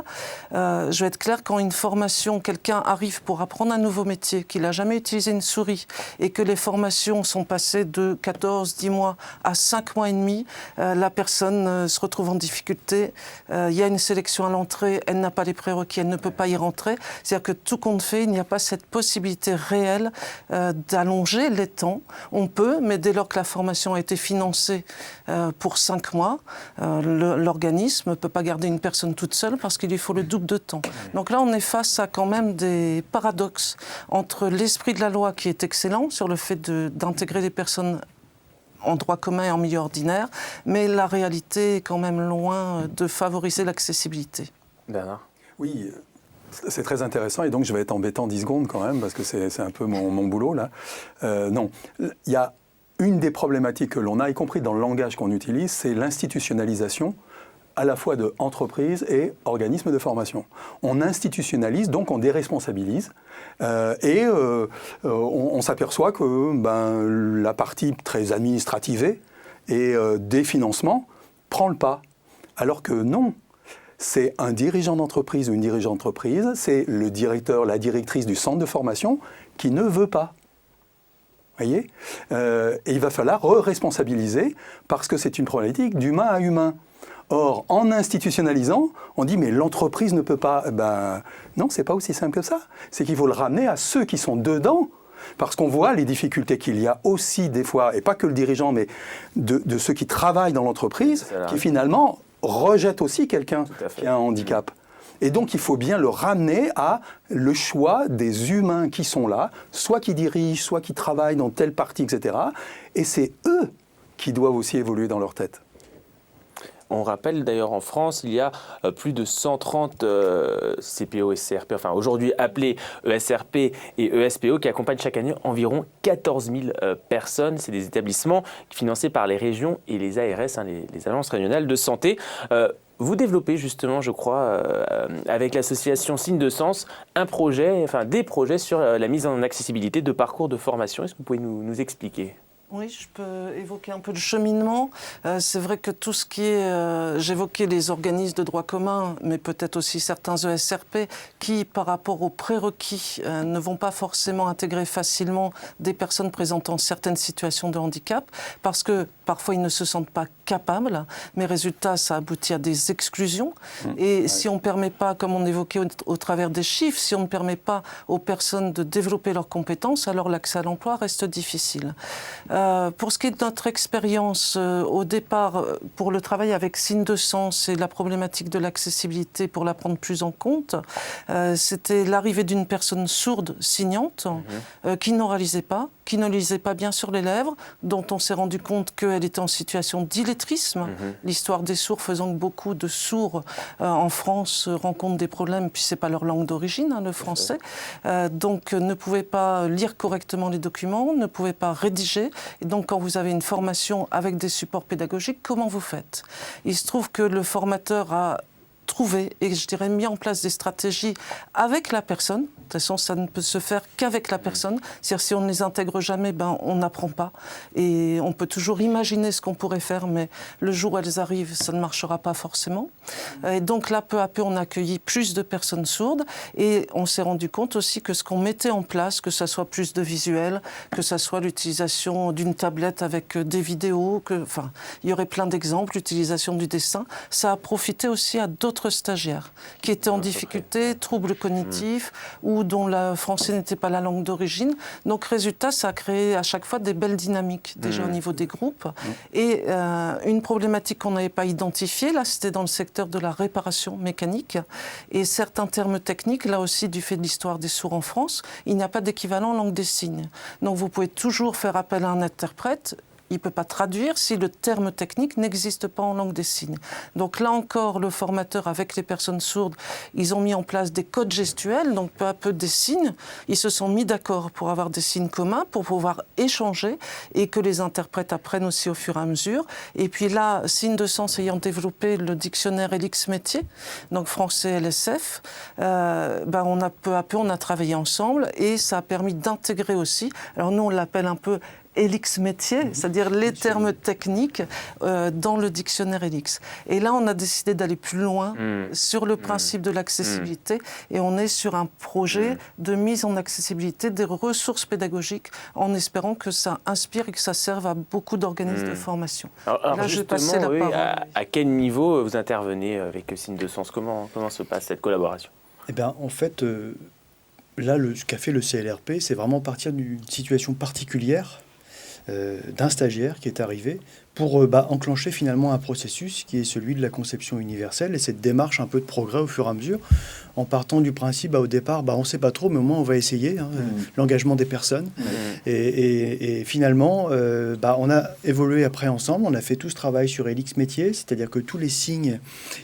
Je vais être clair, quand une formation, quelqu'un arrive pour apprendre un nouveau métier, qu'il n'a jamais utilisé une souris, et que les formations sont passées de 14-10 mois à 5 mois et demi, la personne se retrouve en difficulté. Il y a une sélection à l'entrée, elle n'a pas les prérequis, elle ne peut pas y rentrer. C'est-à-dire que tout compte fait, il n'y a pas cette possibilité réelle d'allonger les temps. On peut, mais dès lors que la formation a été financée pour 5 mois, l'organisme ne peut pas garder une personne toute seule parce qu'il lui faut le double de temps. Donc là, on est face à quand même des paradoxes entre l'esprit de la loi qui est excellent sur le fait d'intégrer des personnes en droit commun et en milieu ordinaire, mais la réalité est quand même loin de favoriser l'accessibilité. Bernard ? Oui, c'est très intéressant et donc je vais être embêtant 10 secondes quand même parce que c'est un peu mon boulot là. Non, il y a une des problématiques que l'on a, y compris dans le langage qu'on utilise, c'est l'institutionnalisation à la fois de entreprises et organismes de formation. On institutionnalise, donc on déresponsabilise, et on s'aperçoit que la partie très administrativée et des financements prend le pas. Alors que non, c'est un dirigeant d'entreprise ou une dirigeante d'entreprise, c'est le directeur, la directrice du centre de formation qui ne veut pas. Voyez, et il va falloir re-responsabiliser parce que c'est une problématique d'humain à humain. Or, en institutionnalisant, on dit mais l'entreprise ne peut pas. Non, c'est pas aussi simple que ça. C'est qu'il faut le ramener à ceux qui sont dedans, parce qu'on voit les difficultés qu'il y a aussi des fois, et pas que le dirigeant, mais de ceux qui travaillent dans l'entreprise, qui finalement rejettent aussi quelqu'un qui a un handicap. Et donc, il faut bien le ramener à le choix des humains qui sont là, soit qui dirigent, soit qui travaillent dans telle partie, etc. Et c'est eux qui doivent aussi évoluer dans leur tête. On rappelle d'ailleurs en France, il y a plus de 130 CPO et CRP, enfin aujourd'hui appelés ESRP et ESPO, qui accompagnent chaque année environ 14 000 personnes. C'est des établissements financés par les régions et les ARS, les agences régionales de santé. Vous développez justement, je crois, avec l'association Signe de Sens, des projets sur la mise en accessibilité de parcours de formation. Est-ce que vous pouvez nous expliquer ? Oui, je peux évoquer un peu le cheminement. C'est vrai que tout ce qui est... j'évoquais les organismes de droit commun, mais peut-être aussi certains ESRP qui, par rapport aux prérequis, ne vont pas forcément intégrer facilement des personnes présentant certaines situations de handicap, parce que parfois ils ne se sentent pas capables, mais résultat, ça aboutit à des exclusions. Et si on ne permet pas, comme on évoquait au travers des chiffres, si on ne permet pas aux personnes de développer leurs compétences, alors l'accès à l'emploi reste difficile. Pour ce qui est de notre expérience, au départ, pour le travail avec Signe de Sens et la problématique de l'accessibilité pour la prendre plus en compte, c'était l'arrivée d'une personne sourde signante qui n'oralisait pas, qui ne lisait pas bien sur les lèvres, dont on s'est rendu compte qu'elle elle était en situation d'illettrisme, l'histoire des sourds faisant que beaucoup de sourds en France rencontrent des problèmes, puis c'est pas leur langue d'origine, le français, donc ne pouvaient pas lire correctement les documents, ne pouvaient pas rédiger, et donc quand vous avez une formation avec des supports pédagogiques, comment vous faites? Il se trouve que le formateur a trouvé et je dirais mis en place des stratégies avec la personne. De toute façon, ça ne peut se faire qu'avec la personne. C'est-à-dire si on ne les intègre jamais, on n'apprend pas. Et on peut toujours imaginer ce qu'on pourrait faire, mais le jour où elles arrivent, ça ne marchera pas forcément. Et donc là, peu à peu, on a accueilli plus de personnes sourdes et on s'est rendu compte aussi que ce qu'on mettait en place, que ça soit plus de visuels, que ça soit l'utilisation d'une tablette avec des vidéos, il y aurait plein d'exemples, l'utilisation du dessin, ça a profité aussi à d'autres stagiaires qui étaient en difficulté, troubles cognitifs ou dont le français n'était pas la langue d'origine. Donc, résultat, ça a créé à chaque fois des belles dynamiques, déjà au niveau des groupes. Et une problématique qu'on n'avait pas identifiée, là, c'était dans le secteur de la réparation mécanique. Et certains termes techniques, là aussi, du fait de l'histoire des sourds en France, il n'y a pas d'équivalent en langue des signes. Donc, vous pouvez toujours faire appel à un interprète. Il ne peut pas traduire si le terme technique n'existe pas en langue des signes. Donc là encore, le formateur avec les personnes sourdes, ils ont mis en place des codes gestuels, donc peu à peu des signes. Ils se sont mis d'accord pour avoir des signes communs, pour pouvoir échanger et que les interprètes apprennent aussi au fur et à mesure. Et puis là, Signes de Sens ayant développé le dictionnaire Elix Métier, donc français LSF, on a peu à peu, on a travaillé ensemble et ça a permis d'intégrer aussi, alors nous on l'appelle un peu Elix métier, c'est-à-dire les termes techniques dans le dictionnaire Elix. Et là, on a décidé d'aller plus loin sur le principe de l'accessibilité et on est sur un projet de mise en accessibilité des ressources pédagogiques en espérant que ça inspire et que ça serve à beaucoup d'organismes de formation. Alors là, je vais passer la parole. À quel niveau vous intervenez avec Signes de Sens? Comment se passe cette collaboration? Eh bien, en fait, là, ce qu'a fait le CLRP, c'est vraiment partir d'une situation particulière d'un stagiaire qui est arrivé pour enclencher finalement un processus qui est celui de la conception universelle et cette démarche un peu de progrès au fur et à mesure en partant du principe au départ on ne sait pas trop mais au moins on va essayer l'engagement des personnes et finalement on a évolué après ensemble, on a fait tout ce travail sur Elix Métier, c'est-à-dire que tous les signes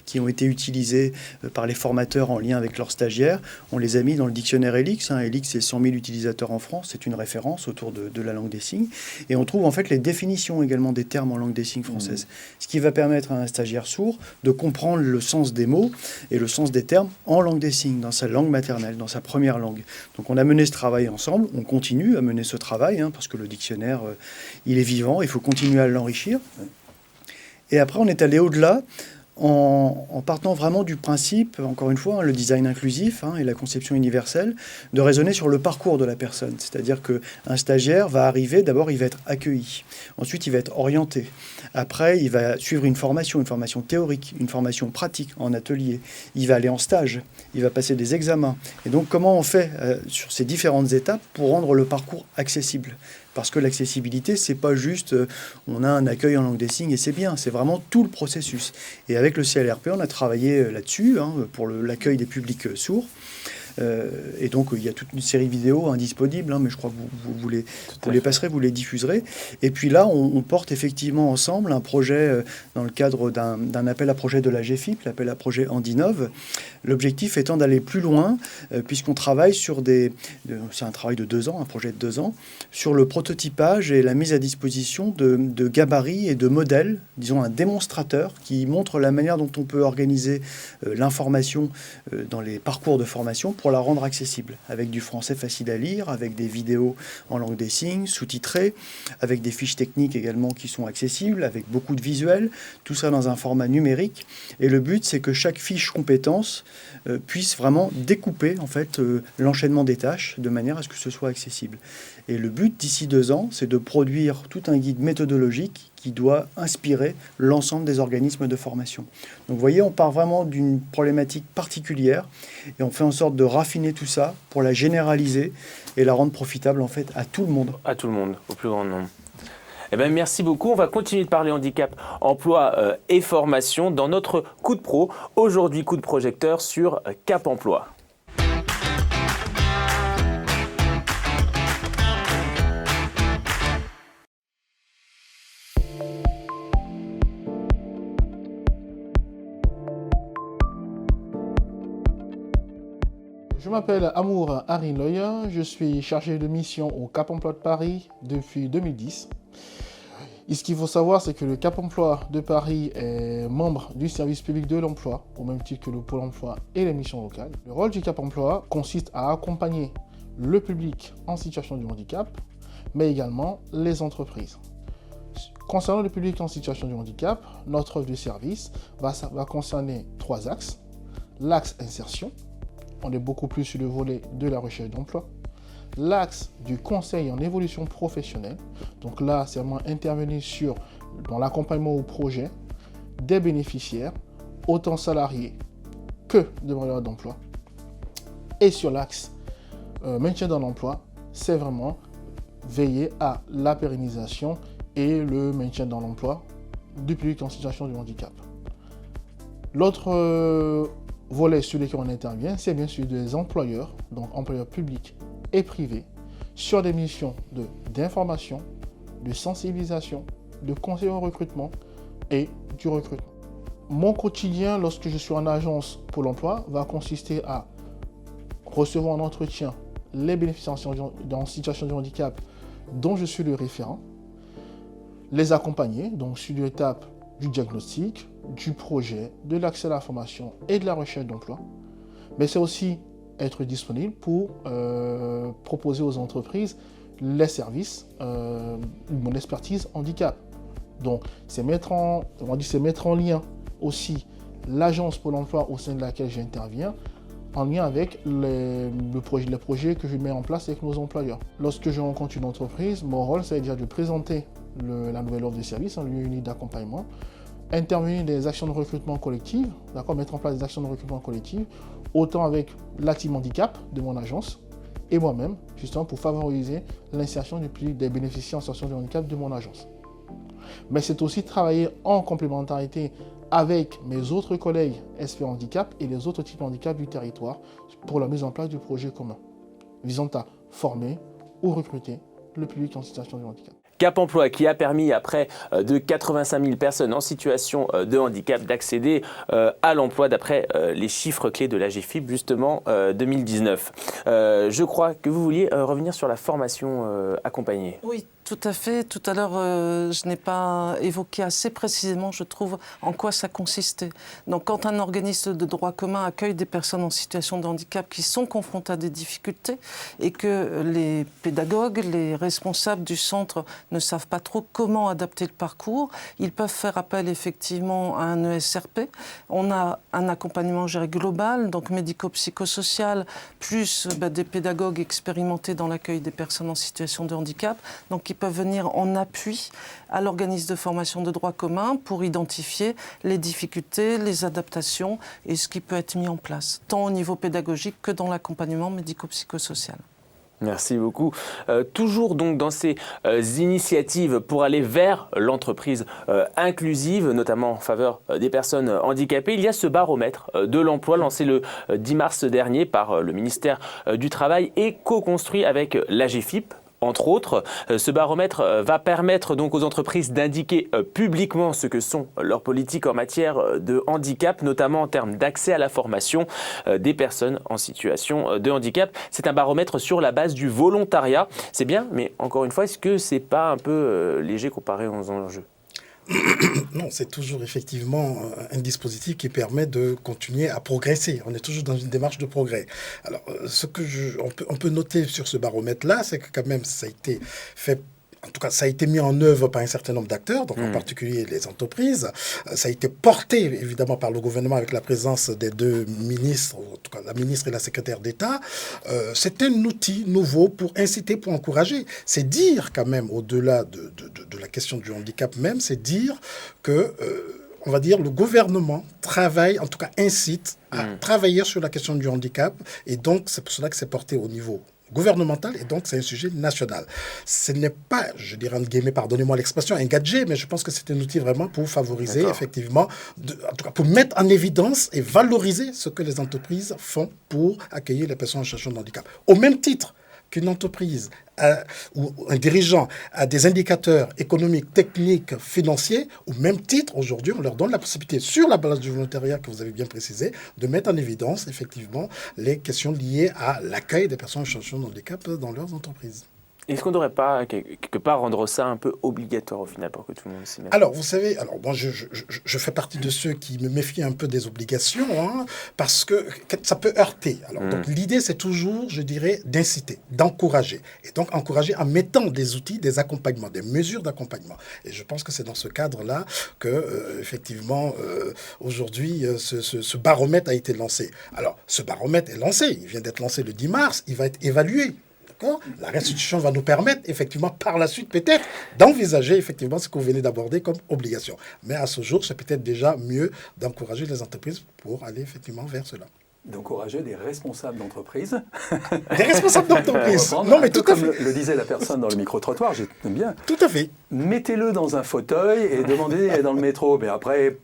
qui ont été utilisés par les formateurs en lien avec leurs stagiaires, on les a mis dans le dictionnaire Elix. Elix, c'est 100 000 utilisateurs en France, c'est une référence autour de la langue des signes et on trouve en fait les définitions également des termes en langue des signes française, ce qui va permettre à un stagiaire sourd de comprendre le sens des mots et le sens des termes en langue des signes, dans sa langue maternelle, dans sa première langue. Donc on a mené ce travail ensemble, on continue à mener ce travail, parce que le dictionnaire, il est vivant, il faut continuer à l'enrichir. Et après, on est allé au-delà, en partant vraiment du principe, encore une fois, le design inclusif et la conception universelle, de raisonner sur le parcours de la personne. C'est-à-dire qu'un stagiaire va arriver, d'abord il va être accueilli, ensuite il va être orienté, après il va suivre une formation théorique, une formation pratique en atelier, il va aller en stage, il va passer des examens. Et donc comment on fait sur ces différentes étapes pour rendre le parcours accessible ? Parce que l'accessibilité, c'est pas juste on a un accueil en langue des signes et c'est bien, c'est vraiment tout le processus. Et avec le CLRP, on a travaillé là-dessus pour l'accueil des publics sourds. Et donc, il y a toute une série de vidéos disponibles, mais je crois que vous les passerez, vous les diffuserez. Et puis là, on porte effectivement ensemble un projet dans le cadre d'un appel à projet de la GFIP, l'appel à projet Handinov. L'objectif étant d'aller plus loin, puisqu'on travaille sur c'est un travail de 2 ans, un projet de 2 ans, sur le prototypage et la mise à disposition de gabarits et de modèles, disons un démonstrateur qui montre la manière dont on peut organiser l'information dans les parcours de formation pour la rendre accessible, avec du français facile à lire, avec des vidéos en langue des signes, sous-titrées, avec des fiches techniques également qui sont accessibles, avec beaucoup de visuels, tout ça dans un format numérique. Et le but, c'est que chaque fiche compétence puisse vraiment découper en fait l'enchaînement des tâches de manière à ce que ce soit accessible. Et le but d'ici 2 ans, c'est de produire tout un guide méthodologique qui doit inspirer l'ensemble des organismes de formation. Donc vous voyez, on part vraiment d'une problématique particulière et on fait en sorte de raffiner tout ça pour la généraliser et la rendre profitable en fait à tout le monde. À tout le monde, au plus grand nombre. Eh bien, merci beaucoup. On va continuer de parler handicap, emploi et formation dans notre coup de pro. Aujourd'hui, coup de projecteur sur Cap Emploi. Je m'appelle Amour Harry Loyer, je suis chargé de mission au Cap Emploi de Paris depuis 2010. Et ce qu'il faut savoir, c'est que le Cap Emploi de Paris est membre du service public de l'emploi, au même titre que le Pôle emploi et les missions locales. Le rôle du Cap Emploi consiste à accompagner le public en situation de handicap, mais également les entreprises. Concernant le public en situation de handicap, notre offre de service va concerner 3 axes. L'axe insertion, on est beaucoup plus sur le volet de la recherche d'emploi. L'axe du conseil en évolution professionnelle, donc là c'est vraiment intervenir dans l'accompagnement au projet des bénéficiaires, autant salariés que demandeurs d'emploi. Et sur l'axe maintien dans l'emploi, c'est vraiment veiller à la pérennisation et le maintien dans l'emploi du public en situation de handicap. L'autre volet sur lequel on intervient, c'est bien sûr des employeurs, donc employeurs publics et privés, sur des missions d'information, de sensibilisation, de conseil au recrutement et du recrutement. Mon quotidien, lorsque je suis en agence Pôle emploi, va consister à recevoir en entretien les bénéficiaires en situation de handicap dont je suis le référent, les accompagner, donc sur l'étape du diagnostic, du projet, de l'accès à la formation et de la recherche d'emploi. Mais c'est aussi être disponible pour proposer aux entreprises les services, mon expertise handicap. Donc, c'est mettre en lien aussi l'agence Pôle emploi au sein de laquelle j'interviens, en lien avec les projets que je mets en place avec nos employeurs. Lorsque je rencontre une entreprise, mon rôle, c'est déjà de présenter la nouvelle offre de service en lieu unique d'accompagnement, intervenir dans des actions de recrutement collective, mettre en place des actions de recrutement collective, autant avec la team handicap de mon agence et moi-même, justement pour favoriser l'insertion des bénéficiaires en situation de handicap de mon agence. Mais c'est aussi travailler en complémentarité avec mes autres collègues SP Handicap et les autres types de handicap du territoire pour la mise en place du projet commun, visant à former ou recruter le public en situation de handicap. Cap Emploi qui a permis à près de 85 000 personnes en situation de handicap d'accéder à l'emploi d'après les chiffres clés de l'AGEFIP justement 2019. Je crois que vous vouliez revenir sur la formation accompagnée. Oui, tout à fait. Tout à l'heure, je n'ai pas évoqué assez précisément, je trouve, en quoi ça consistait. Donc, quand un organisme de droit commun accueille des personnes en situation de handicap qui sont confrontées à des difficultés et que les pédagogues, les responsables du centre ne savent pas trop comment adapter le parcours, ils peuvent faire appel effectivement à un ESRP. On a un accompagnement global, donc médico-psychosocial, plus des pédagogues expérimentés dans l'accueil des personnes en situation de handicap. Donc, qui peuvent venir en appui à l'organisme de formation de droit commun pour identifier les difficultés, les adaptations et ce qui peut être mis en place, tant au niveau pédagogique que dans l'accompagnement médico-psychosocial. Merci beaucoup. Toujours donc dans ces initiatives pour aller vers l'entreprise inclusive, notamment en faveur des personnes handicapées, il y a ce baromètre de l'emploi lancé le 10 mars dernier par le ministère du Travail et co-construit avec l'AGEFIP. Entre autres, ce baromètre va permettre donc aux entreprises d'indiquer publiquement ce que sont leurs politiques en matière de handicap, notamment en termes d'accès à la formation des personnes en situation de handicap. C'est un baromètre sur la base du volontariat. C'est bien, mais encore une fois, est-ce que c'est pas un peu léger comparé aux enjeux ? Non, c'est toujours effectivement un dispositif qui permet de continuer à progresser. On est toujours dans une démarche de progrès. Alors, on peut noter sur ce baromètre-là, c'est que quand même ça a été fait. En tout cas, ça a été mis en œuvre par un certain nombre d'acteurs, donc en particulier les entreprises. Ça a été porté, évidemment, par le gouvernement avec la présence des 2 ministres, en tout cas la ministre et la secrétaire d'État. C'est un outil nouveau pour inciter, pour encourager. C'est dire quand même, au-delà de la question du handicap même, c'est dire que... on va dire, le gouvernement travaille, en tout cas incite à travailler sur la question du handicap. Et donc, c'est pour cela que c'est porté au niveau gouvernemental et donc c'est un sujet national. Ce n'est pas, je dirais entre guillemets, pardonnez-moi l'expression, un gadget, mais je pense que c'est un outil vraiment pour favoriser effectivement, en tout cas pour mettre en évidence et valoriser ce que les entreprises font pour accueillir les personnes en situation de handicap. Au même titre qu'une entreprise ou un dirigeant a des indicateurs économiques, techniques, financiers, au même titre, aujourd'hui, on leur donne la possibilité, sur la base du volontariat que vous avez bien précisé, de mettre en évidence, effectivement, les questions liées à l'accueil des personnes en situation de handicap dans leurs entreprises. Est-ce qu'on ne devrait pas, quelque part, rendre ça un peu obligatoire au final pour que tout le monde s'y mette? Alors, vous savez, moi, je fais partie de ceux qui me méfient un peu des obligations, hein, parce que ça peut heurter. Alors, donc, l'idée, c'est toujours, je dirais, d'inciter, d'encourager. Et donc, encourager en mettant des outils, des accompagnements, des mesures d'accompagnement. Et je pense que c'est dans ce cadre-là que, effectivement, aujourd'hui, ce baromètre a été lancé. Alors, ce baromètre est lancé. Il vient d'être lancé le 10 mars. Il va être évalué. La restitution va nous permettre, effectivement, par la suite, peut-être, d'envisager, effectivement, ce que vous venez d'aborder comme obligation. Mais à ce jour, c'est peut-être déjà mieux d'encourager les entreprises pour aller, effectivement, vers cela. D'encourager des responsables d'entreprise. Des responsables d'entreprise. Non, mais tout à fait. Comme le disait la personne dans le micro-trottoir, j'aime bien. Tout à fait. Mettez-le dans un fauteuil et demandez dans le métro. Mais après...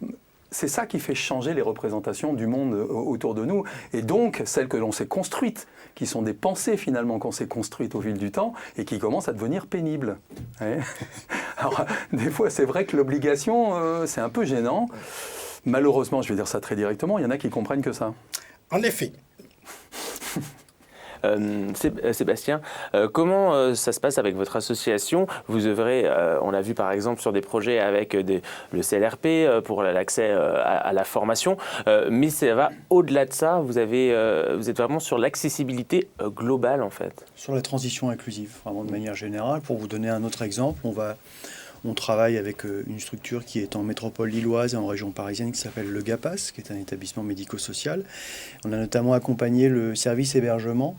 C'est ça qui fait changer les représentations du monde autour de nous. Et donc, celles que l'on s'est construites, qui sont des pensées finalement qu'on s'est construites au fil du temps et qui commencent à devenir pénibles. Ouais. Alors, des fois, c'est vrai que l'obligation, c'est un peu gênant. Malheureusement, je vais dire ça très directement, il y en a qui comprennent que ça. En effet. Sébastien, comment ça se passe avec votre association? Vous œuvrez, on l'a vu par exemple sur des projets avec le CLRP pour l'accès à la formation, mais ça va au-delà de ça, vous êtes vraiment sur l'accessibilité globale en fait. Sur la transition inclusive, vraiment de manière générale. Pour vous donner un autre exemple, on travaille avec une structure qui est en métropole lilloise et en région parisienne qui s'appelle le GAPAS, qui est un établissement médico-social. On a notamment accompagné le service hébergement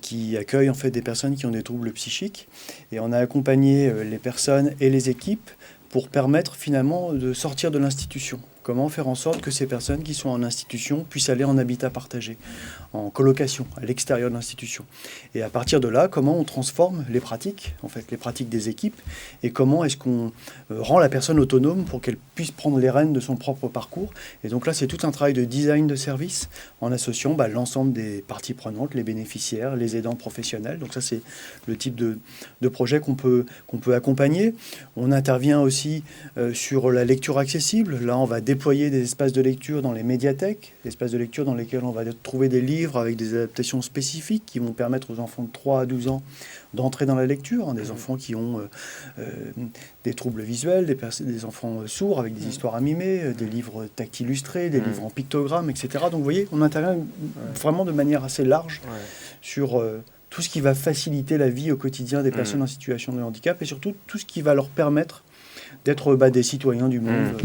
qui accueille en fait des personnes qui ont des troubles psychiques. Et on a accompagné les personnes et les équipes pour permettre finalement de sortir de l'institution. Comment faire en sorte que ces personnes qui sont en institution puissent aller en habitat partagé, en colocation, à l'extérieur de l'institution. Et à partir de là, comment on transforme les pratiques, en fait, les pratiques des équipes, et comment est-ce qu'on rend la personne autonome pour qu'elle puisse prendre les rênes de son propre parcours. Et donc là, c'est tout un travail de design de service en associant l'ensemble des parties prenantes, les bénéficiaires, les aidants professionnels. Donc ça, c'est le type de projet qu'on peut accompagner. On intervient aussi sur la lecture accessible. Là, on va déployer des espaces de lecture dans les médiathèques, des espaces de lecture dans lesquels on va trouver des livres avec des adaptations spécifiques qui vont permettre aux enfants de 3 à 12 ans d'entrer dans la lecture, des enfants qui ont des troubles visuels, des enfants sourds avec des histoires à mimer, des livres tactiles illustrés, des livres en pictogrammes, etc. Donc vous voyez, on intervient vraiment de manière assez large sur tout ce qui va faciliter la vie au quotidien des personnes en situation de handicap et surtout tout ce qui va leur permettre d'être des citoyens du monde.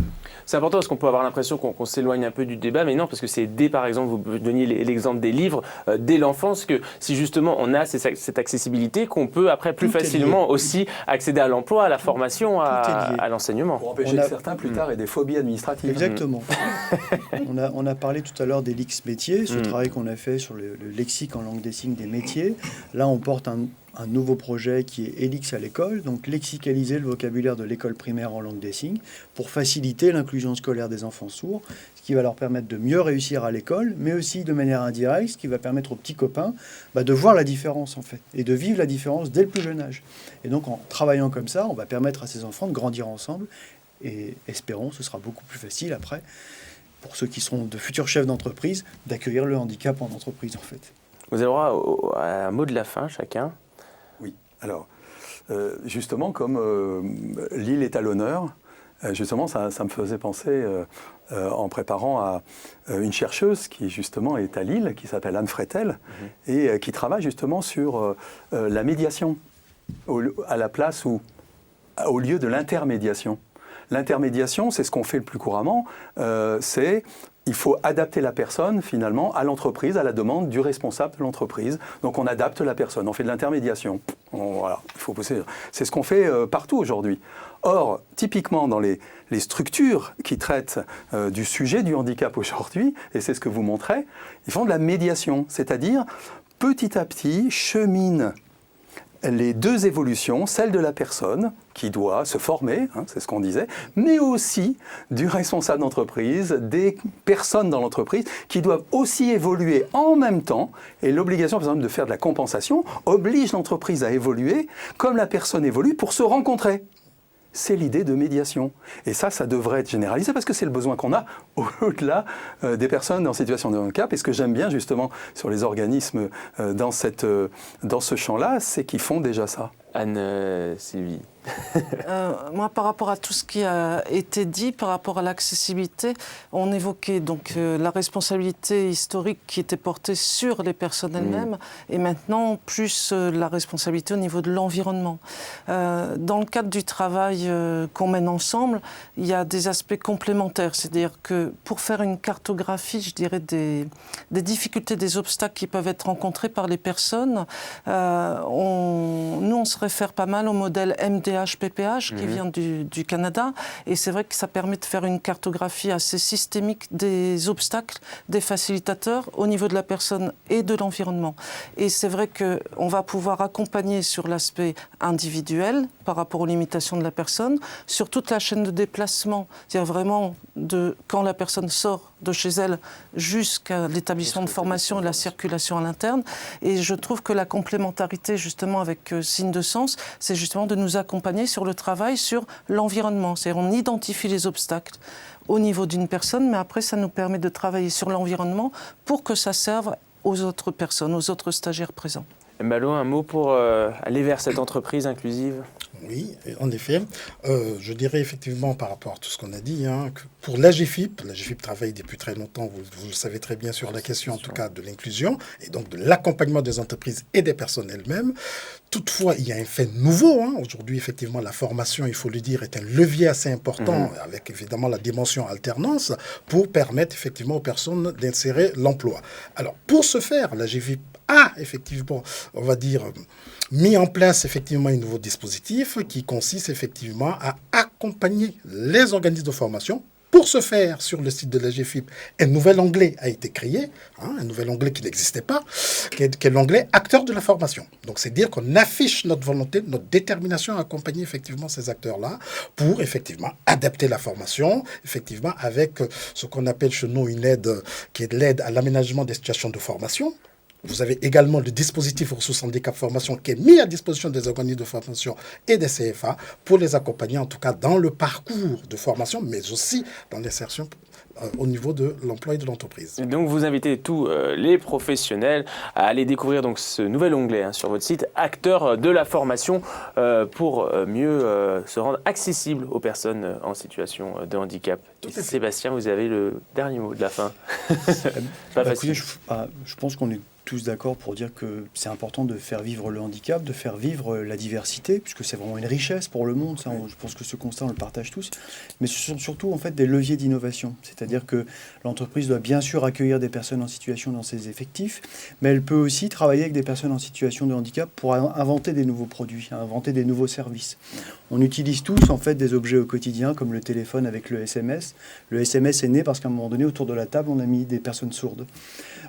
C'est important parce qu'on peut avoir l'impression qu'on s'éloigne un peu du débat, mais non, parce que c'est dès, par exemple, vous donniez l'exemple des livres, dès l'enfance, que si justement on a cette accessibilité, qu'on peut après plus facilement aussi accéder à l'emploi, à la formation, à l'enseignement. Pour empêcher que certains plus tard aient des phobies administratives. Exactement. on a parlé tout à l'heure des LIX métiers, ce travail qu'on a fait sur le lexique en langue des signes des métiers. Là, on porte un nouveau projet qui est ELIX à l'école, donc lexicaliser le vocabulaire de l'école primaire en langue des signes pour faciliter l'inclusion scolaire des enfants sourds, ce qui va leur permettre de mieux réussir à l'école, mais aussi de manière indirecte, ce qui va permettre aux petits copains de voir la différence en fait, et de vivre la différence dès le plus jeune âge. Et donc en travaillant comme ça, on va permettre à ces enfants de grandir ensemble, et espérons, ce sera beaucoup plus facile après, pour ceux qui seront de futurs chefs d'entreprise, d'accueillir le handicap en entreprise en fait. Vous avez droit à un mot de la fin chacun. Oui, alors, justement, comme Lille est à l'honneur, justement, ça me faisait penser, en préparant à une chercheuse qui, justement, est à Lille, qui s'appelle Anne Frétel, et qui travaille, justement, sur la médiation, à la place au lieu de l'intermédiation. L'intermédiation, c'est ce qu'on fait le plus couramment, il faut adapter la personne, finalement, à l'entreprise, à la demande du responsable de l'entreprise. Donc, on adapte la personne, on fait de l'intermédiation. Voilà, c'est ce qu'on fait partout aujourd'hui. Or, typiquement, dans les structures qui traitent du sujet du handicap aujourd'hui, et c'est ce que vous montrez, ils font de la médiation, c'est-à-dire, petit à petit, cheminent les deux évolutions, celle de la personne qui doit se former, hein, c'est ce qu'on disait, mais aussi du responsable d'entreprise, des personnes dans l'entreprise qui doivent aussi évoluer en même temps. Et l'obligation, par exemple, de faire de la compensation oblige l'entreprise à évoluer comme la personne évolue pour se rencontrer. C'est l'idée de médiation. Et ça devrait être généralisé parce que c'est le besoin qu'on a au-delà des personnes en situation de handicap. Et ce que j'aime bien justement sur les organismes dans ce champ-là, c'est qu'ils font déjà ça. Anne-Sylvie. Moi, par rapport à tout ce qui a été dit, par rapport à l'accessibilité, on évoquait donc la responsabilité historique qui était portée sur les personnes elles-mêmes et maintenant plus la responsabilité au niveau de l'environnement. Dans le cadre du travail qu'on mène ensemble, il y a des aspects complémentaires, c'est-à-dire que pour faire une cartographie, je dirais, des difficultés, des obstacles qui peuvent être rencontrés par les personnes, nous on se réfère pas mal au modèle MDH-PPH qui vient du Canada et c'est vrai que ça permet de faire une cartographie assez systémique des obstacles, des facilitateurs au niveau de la personne et de l'environnement. Et c'est vrai qu'on va pouvoir accompagner sur l'aspect individuel par rapport aux limitations de la personne, sur toute la chaîne de déplacement, c'est-à-dire vraiment de quand la personne sort de chez elle jusqu'à l'établissement de formation et la circulation à l'interne. Et je trouve que la complémentarité justement avec Signe de Sens, c'est justement de nous accompagner sur le travail, sur l'environnement. C'est-à-dire on identifie les obstacles au niveau d'une personne, mais après ça nous permet de travailler sur l'environnement pour que ça serve aux autres personnes, aux autres stagiaires présents. Malo, un mot pour aller vers cette entreprise inclusive ? Oui, en effet. Je dirais effectivement par rapport à tout ce qu'on a dit, que pour l'AGFIP travaille depuis très longtemps, vous le savez très bien, sur la question en tout cas de l'inclusion et donc de l'accompagnement des entreprises et des personnes elles-mêmes. Toutefois, il y a un fait nouveau. Aujourd'hui, effectivement, la formation, il faut le dire, est un levier assez important avec évidemment la dimension alternance pour permettre effectivement aux personnes d'insérer l'emploi. Alors, pour ce faire, l'AGFIP a effectivement, on va dire, mis en place effectivement un nouveau dispositif qui consiste effectivement à accompagner les organismes de formation. Pour ce faire, sur le site de l'AGFIP, un nouvel onglet a été créé, un nouvel onglet qui n'existait pas, qui est l'onglet « Acteurs de la formation ». Donc, c'est dire qu'on affiche notre volonté, notre détermination à accompagner effectivement ces acteurs-là pour effectivement adapter la formation, effectivement avec ce qu'on appelle chez nous une aide qui est l'aide à l'aménagement des situations de formation. Vous avez également le dispositif ressources handicap formation qui est mis à disposition des organismes de formation et des CFA pour les accompagner en tout cas dans le parcours de formation, mais aussi dans l'insertion au niveau de l'emploi et de l'entreprise. Donc vous invitez tous les professionnels à aller découvrir donc ce nouvel onglet sur votre site, acteurs de la formation, pour mieux se rendre accessible aux personnes en situation de handicap. Sébastien, vous avez le dernier mot de la fin. Pas facile. Écoutez, je pense qu'on est tous d'accord pour dire que c'est important de faire vivre le handicap, de faire vivre la diversité, puisque c'est vraiment une richesse pour le monde. Ça, je pense que ce constat, on le partage tous. Mais ce sont surtout en fait des leviers d'innovation. C'est-à-dire que l'entreprise doit bien sûr accueillir des personnes en situation dans ses effectifs, mais elle peut aussi travailler avec des personnes en situation de handicap pour inventer des nouveaux produits, inventer des nouveaux services. On utilise tous en fait des objets au quotidien, comme le téléphone avec le SMS. Le SMS est né parce qu'à un moment donné, autour de la table, on a mis des personnes sourdes.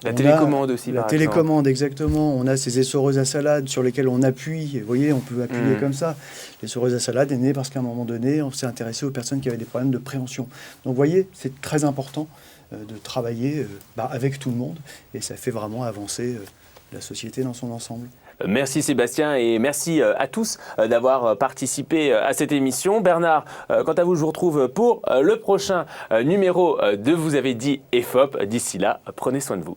La télécommande aussi, la télécommande, exactement. On a ces essoreuses à salade sur lesquelles on appuie. Vous voyez, on peut appuyer comme ça. L'essoreuse à salade est née parce qu'à un moment donné, on s'est intéressé aux personnes qui avaient des problèmes de préhension. Donc, vous voyez, c'est très important de travailler avec tout le monde. Et ça fait vraiment avancer la société dans son ensemble. Merci Sébastien et merci à tous d'avoir participé à cette émission. Bernard, quant à vous, je vous retrouve pour le prochain numéro de Vous avez dit EFOP. D'ici là, prenez soin de vous.